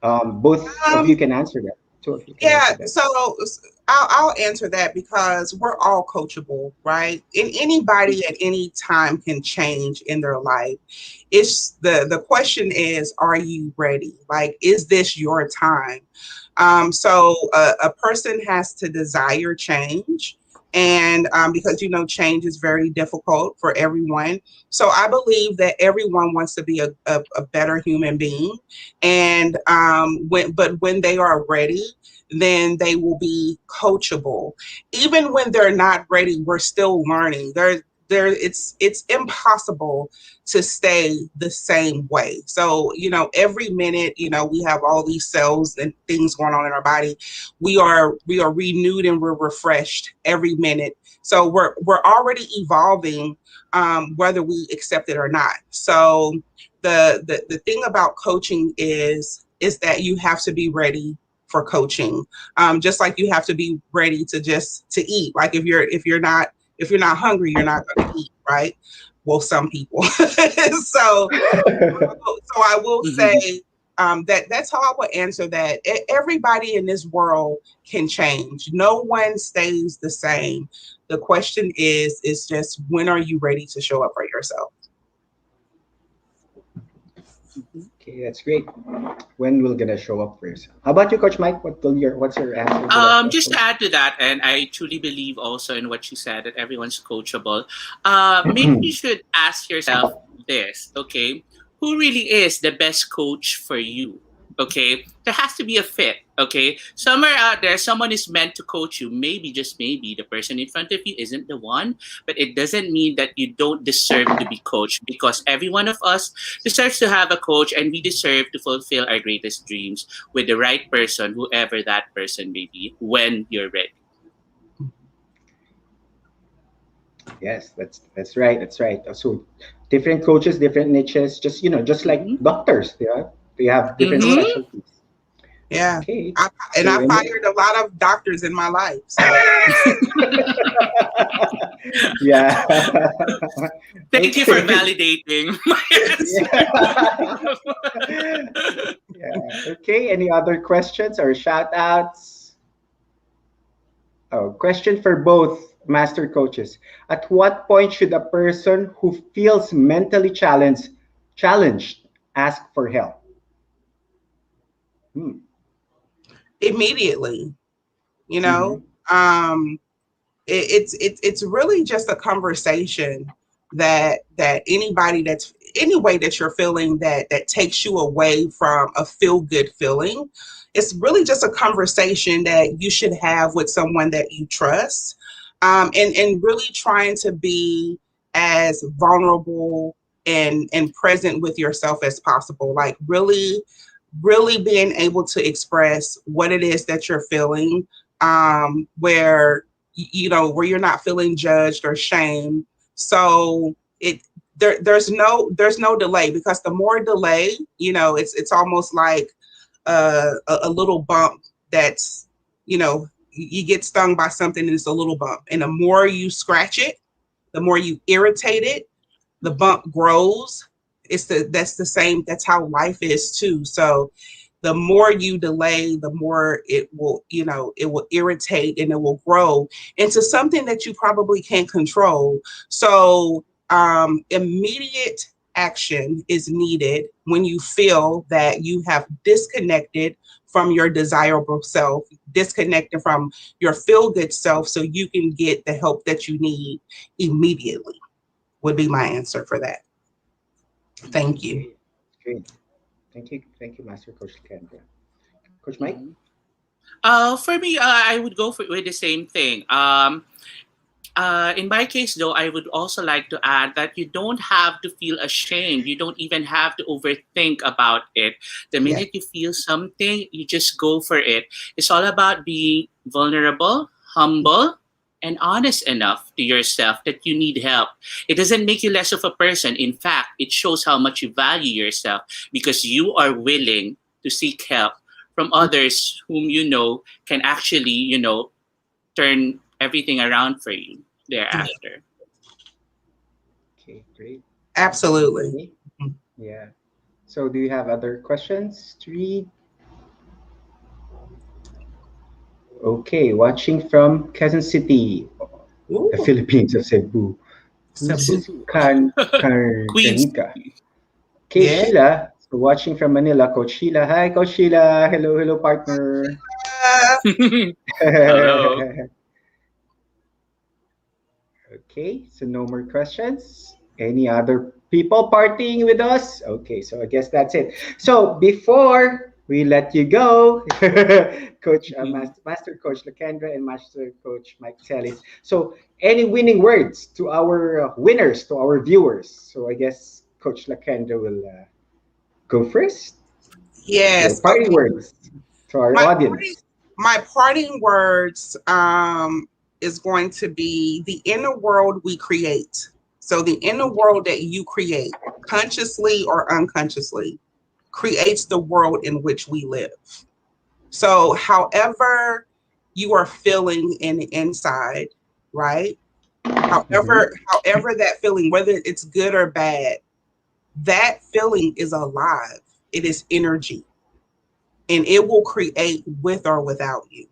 Speaker 13: both of you can answer that.
Speaker 14: So I'll answer that, because we're all coachable, right? And anybody at any time can change in their life. It's the question is, are you ready? Like, is this your time? So a person has to desire change. And because, change is very difficult for everyone. So I believe that everyone wants to be a better human being. And when they are ready, then they will be coachable. Even when they're not ready, we're still learning. It's impossible to stay the same way. So, every minute, we have all these cells and things going on in our body. We are renewed and we're refreshed every minute. So we're already evolving, whether we accept it or not. So the thing about coaching is that you have to be ready for coaching. Just like you have to be ready to eat. Like if you're not hungry, you're not going to eat, right? Well, some people. so I will say that's how I would answer that. Everybody in this world can change. No one stays the same. The question is just, when are you ready to show up for yourself?
Speaker 13: Okay, that's great. When we're gonna show up for yourself? How about you, Coach Mike? What's your answer?
Speaker 15: Just to add to that, and I truly believe also in what you said, that everyone's coachable. Maybe you should ask yourself this, okay? Who really is the best coach for you? Okay, there has to be a fit. Okay, somewhere out there, someone is meant to coach you. Maybe, just maybe, the person in front of you isn't the one, but it doesn't mean that you don't deserve to be coached, because every one of us deserves to have a coach, and we deserve to fulfill our greatest dreams with the right person, whoever that person may be, when you're ready.
Speaker 13: Yes, that's right. That's right. So different coaches, different niches, just like doctors, they have different specialties.
Speaker 14: Yeah.
Speaker 13: Okay.
Speaker 14: I fired a lot of doctors in my life. So.
Speaker 13: Yeah.
Speaker 15: Thank you for validating my answer.
Speaker 13: Yeah. Okay. Any other questions or shout outs? Oh, question for both master coaches. At what point should a person who feels mentally challenged ask for help?
Speaker 14: Immediately, you know, it's really just a conversation that any way that you're feeling that takes you away from a feel good feeling. It's really just a conversation that you should have with someone that you trust, and really trying to be as vulnerable and present with yourself as possible. Like really being able to express what it is that you're feeling, where where you're not feeling judged or shamed. So there's no delay, because the more delay, it's almost like a little bump that's, you get stung by something and it's a little bump. And the more you scratch it, the more you irritate it, the bump grows. That's the same. That's how life is too. So the more you delay, the more it will irritate, and it will grow into something that you probably can't control. So immediate action is needed when you feel that you have disconnected from your desirable self, disconnected from your feel-good self, so you can get the help that you need immediately, would be my answer for that. Thank you.
Speaker 13: Great. Thank you, Master Coach LaKendra. Coach Mike?
Speaker 15: For me, I would go with the same thing. In my case, though, I would also like to add that you don't have to feel ashamed. You don't even have to overthink about it. The minute you feel something, you just go for it. It's all about being vulnerable, humble, and honest enough to yourself that you need help. It doesn't make you less of a person. In fact, it shows how much you value yourself, because you are willing to seek help from others whom you know can actually, turn everything around for you thereafter.
Speaker 13: Okay, great.
Speaker 14: Absolutely.
Speaker 13: Yeah. So do you have other questions to read? Okay, watching from Quezon City, the Philippines of Cebu. Kanika. Okay, Sheila. So watching from Manila, Coach Sheila. Hi, Coach Sheila. Hello, partner.
Speaker 15: Hello.
Speaker 13: Okay, so no more questions. Any other people partying with us? Okay, so I guess that's it. So before we let you go, Coach Master Coach LaKendra and Master Coach Myke Celis. So any winning words to our winners, to our viewers? So I guess Coach LaKendra will go first.
Speaker 14: Yes.
Speaker 13: Parting words to our audience.
Speaker 14: My parting words is going to be the inner world we create. So the inner world that you create, consciously or unconsciously, creates the world in which we live. So however you are feeling in the inside, right? However that feeling, whether it's good or bad, that feeling is alive. It is energy, and it will create with or without you.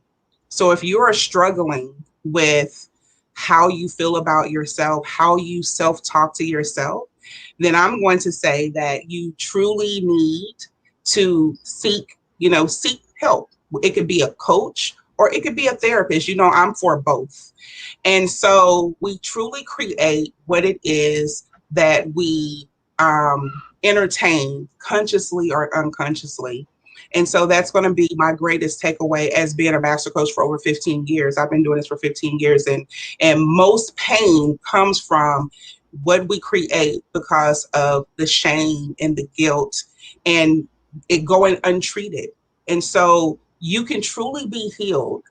Speaker 14: So if you are struggling with how you feel about yourself, how you self-talk to yourself, then I'm going to say that you truly need to seek help. It could be a coach or it could be a therapist. I'm for both. And so we truly create what it is that we entertain, consciously or unconsciously. And so that's going to be my greatest takeaway as being a master coach for over 15 years. I've been doing this for 15 years, and most pain comes from what we create because of the shame and the guilt and it going untreated. And so you can truly be healed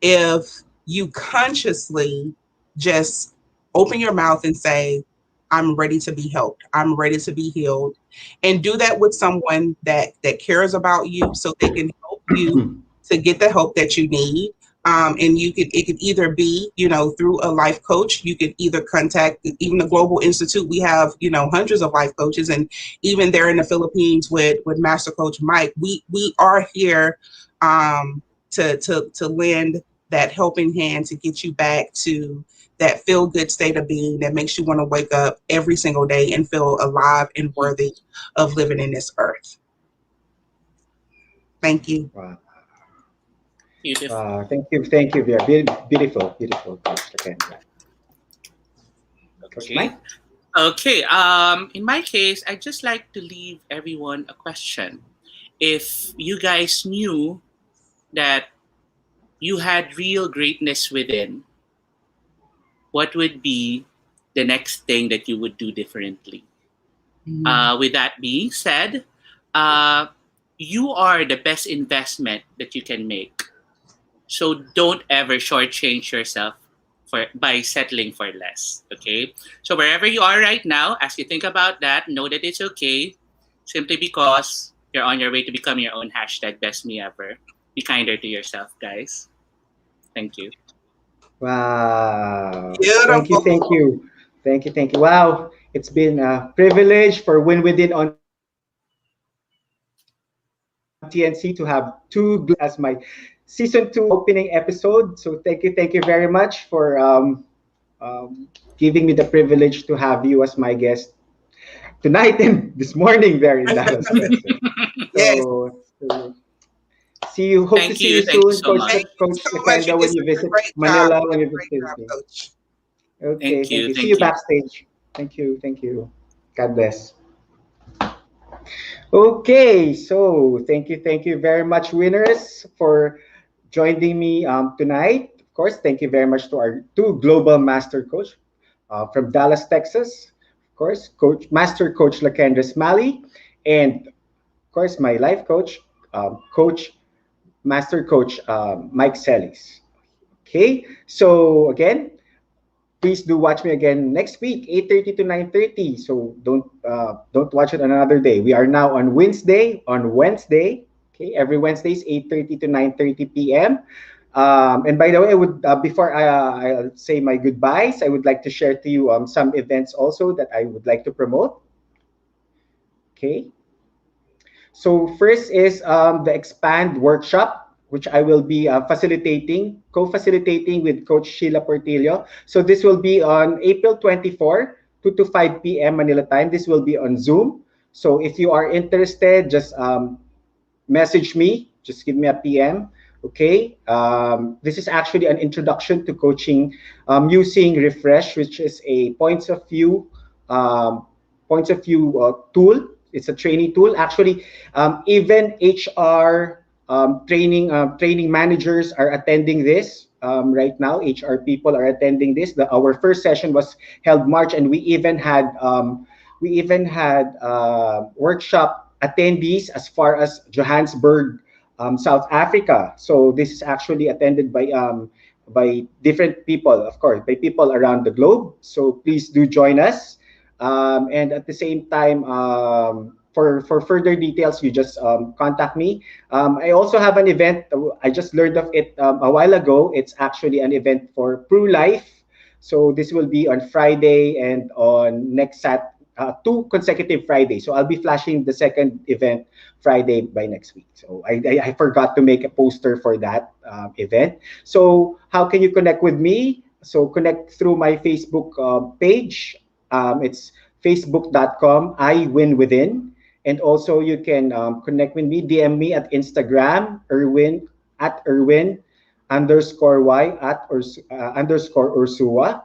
Speaker 14: if you consciously just open your mouth and say, I'm ready to be helped. I'm ready to be healed. And do that with someone that cares about you so they can help you to get the help that you need. And it could either be, through a life coach. You could either contact even the Global Institute. We have, hundreds of life coaches, and even there in the Philippines with Master Coach Mike, we are here to lend that helping hand to get you back to that feel good state of being that makes you want to wake up every single day and feel alive and worthy of living in this earth. Thank you.
Speaker 13: Wow.
Speaker 15: Beautiful.
Speaker 13: Thank you. Beautiful, Coach LaKendra. Coach Mike?
Speaker 15: Okay. In my case, I'd just like to leave everyone a question. If you guys knew that you had real greatness within, what would be the next thing that you would do differently? With that being said, you are the best investment that you can make. So don't ever shortchange yourself by settling for less. Okay? So wherever you are right now, as you think about that, know that it's okay, simply because you're on your way to become your own #BestMeever. Be kinder to yourself, guys. Thank you.
Speaker 13: Wow.
Speaker 14: Beautiful.
Speaker 13: Thank you. Wow. It's been a privilege for Win Within on TNC to have as my season 2 opening episode. So thank you very much for giving me the privilege to have you as my guest tonight and this morning there in Dallas, Texas. So hope to see you soon, Coach LaKendra, when you visit Manila, when you visit me. Okay, thank you. See you backstage. Thank you. God bless. Okay, so thank you very much, winners, for joining me tonight. Of course, thank you very much to our 2 global master coach from Dallas, Texas. Of course, Master Coach LaKendra Smalley, and of course, my life coach, Master Coach Myke Celis. Okay, so again, please do watch me again next week, 8:30 to 9:30. So don't watch it another day. We are now on Wednesday. Okay, every Wednesdays, 8:30 to 9:30 p.m. And by the way, I would before I'll say my goodbyes, I would like to share to you some events also that I would like to promote. Okay. So first is the Expand workshop, which I will be co-facilitating with Coach Sheila Portillo. So this will be on April 24, 2 to 5 p.m. Manila time. This will be on Zoom. So if you are interested, just message me. Just give me a PM. Okay. This is actually an introduction to coaching using Refresh, which is a points of view tool. It's a training tool. Actually, even HR training managers are attending this right now. HR people are attending this. Our first session was held March, and we even had workshop attendees as far as Johannesburg, South Africa. So this is actually attended by different people, of course, by people around the globe. So please do join us. And at the same time, for further details, you just contact me. I also have an event. I just learned of it a while ago. It's actually an event for Life. So this will be on Friday and on next 2 consecutive Fridays. So I'll be flashing the second event Friday by next week. So I forgot to make a poster for that event. So how can you connect with me? So connect through my Facebook page. It's facebook.com iwinwithin, and also you can connect with me, DM me at Instagram, Erwin _y _Ursua,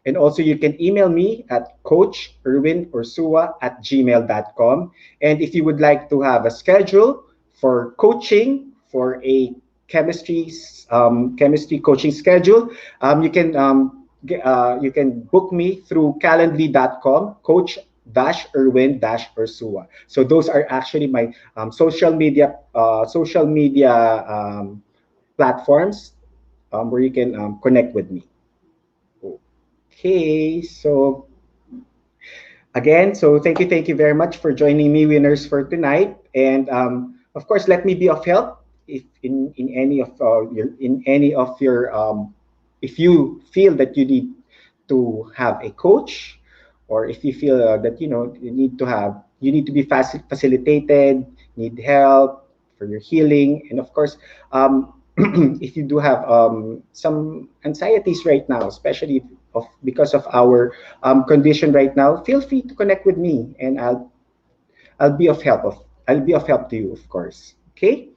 Speaker 13: and also you can email me at coach_Erwin_Ursua@gmail.com. And if you would like to have a schedule for coaching, for a chemistry coaching schedule, you can book me through calendly.com, coach-Erwin-Ursua. So those are actually my social media platforms where you can connect with me. Okay, so again, so thank you very much for joining me, winners, for tonight. And of course, let me be of help if in any of your if you feel that you need to have a coach, or if you feel that you need to be facilitated, need help for your healing, and of course, if you do have some anxieties right now, especially because of our condition right now, feel free to connect with me, and I'll be of help. I'll be of help to you, of course. Okay.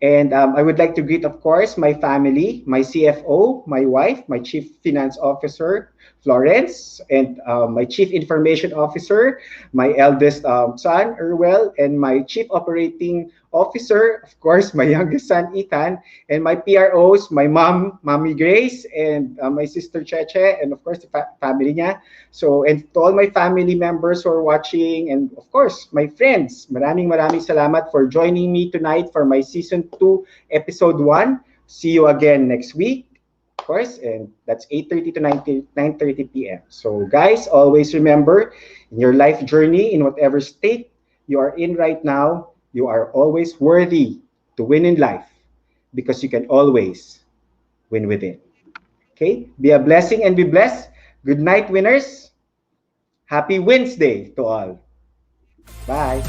Speaker 13: And I would like to greet, of course, my family, my CFO, my wife, my Chief Finance Officer, Florence, and my Chief Information Officer, my eldest son, Erwin, and my Chief Operating Officer, of course, my youngest son, Ethan, and my PROs, my mom, Mommy Grace, and my sister, Cheche, and of course, the family niya. So, and to all my family members who are watching, and of course, my friends, maraming salamat for joining me tonight for my Season 2, Episode 1. See you again next week, of course, and that's 8:30 to 9:30 p.m. So, guys, always remember, in your life journey, in whatever state you are in right now, you are always worthy to win in life because you can always win within. Okay? Be a blessing and be blessed. Good night, winners. Happy Wednesday to all. Bye.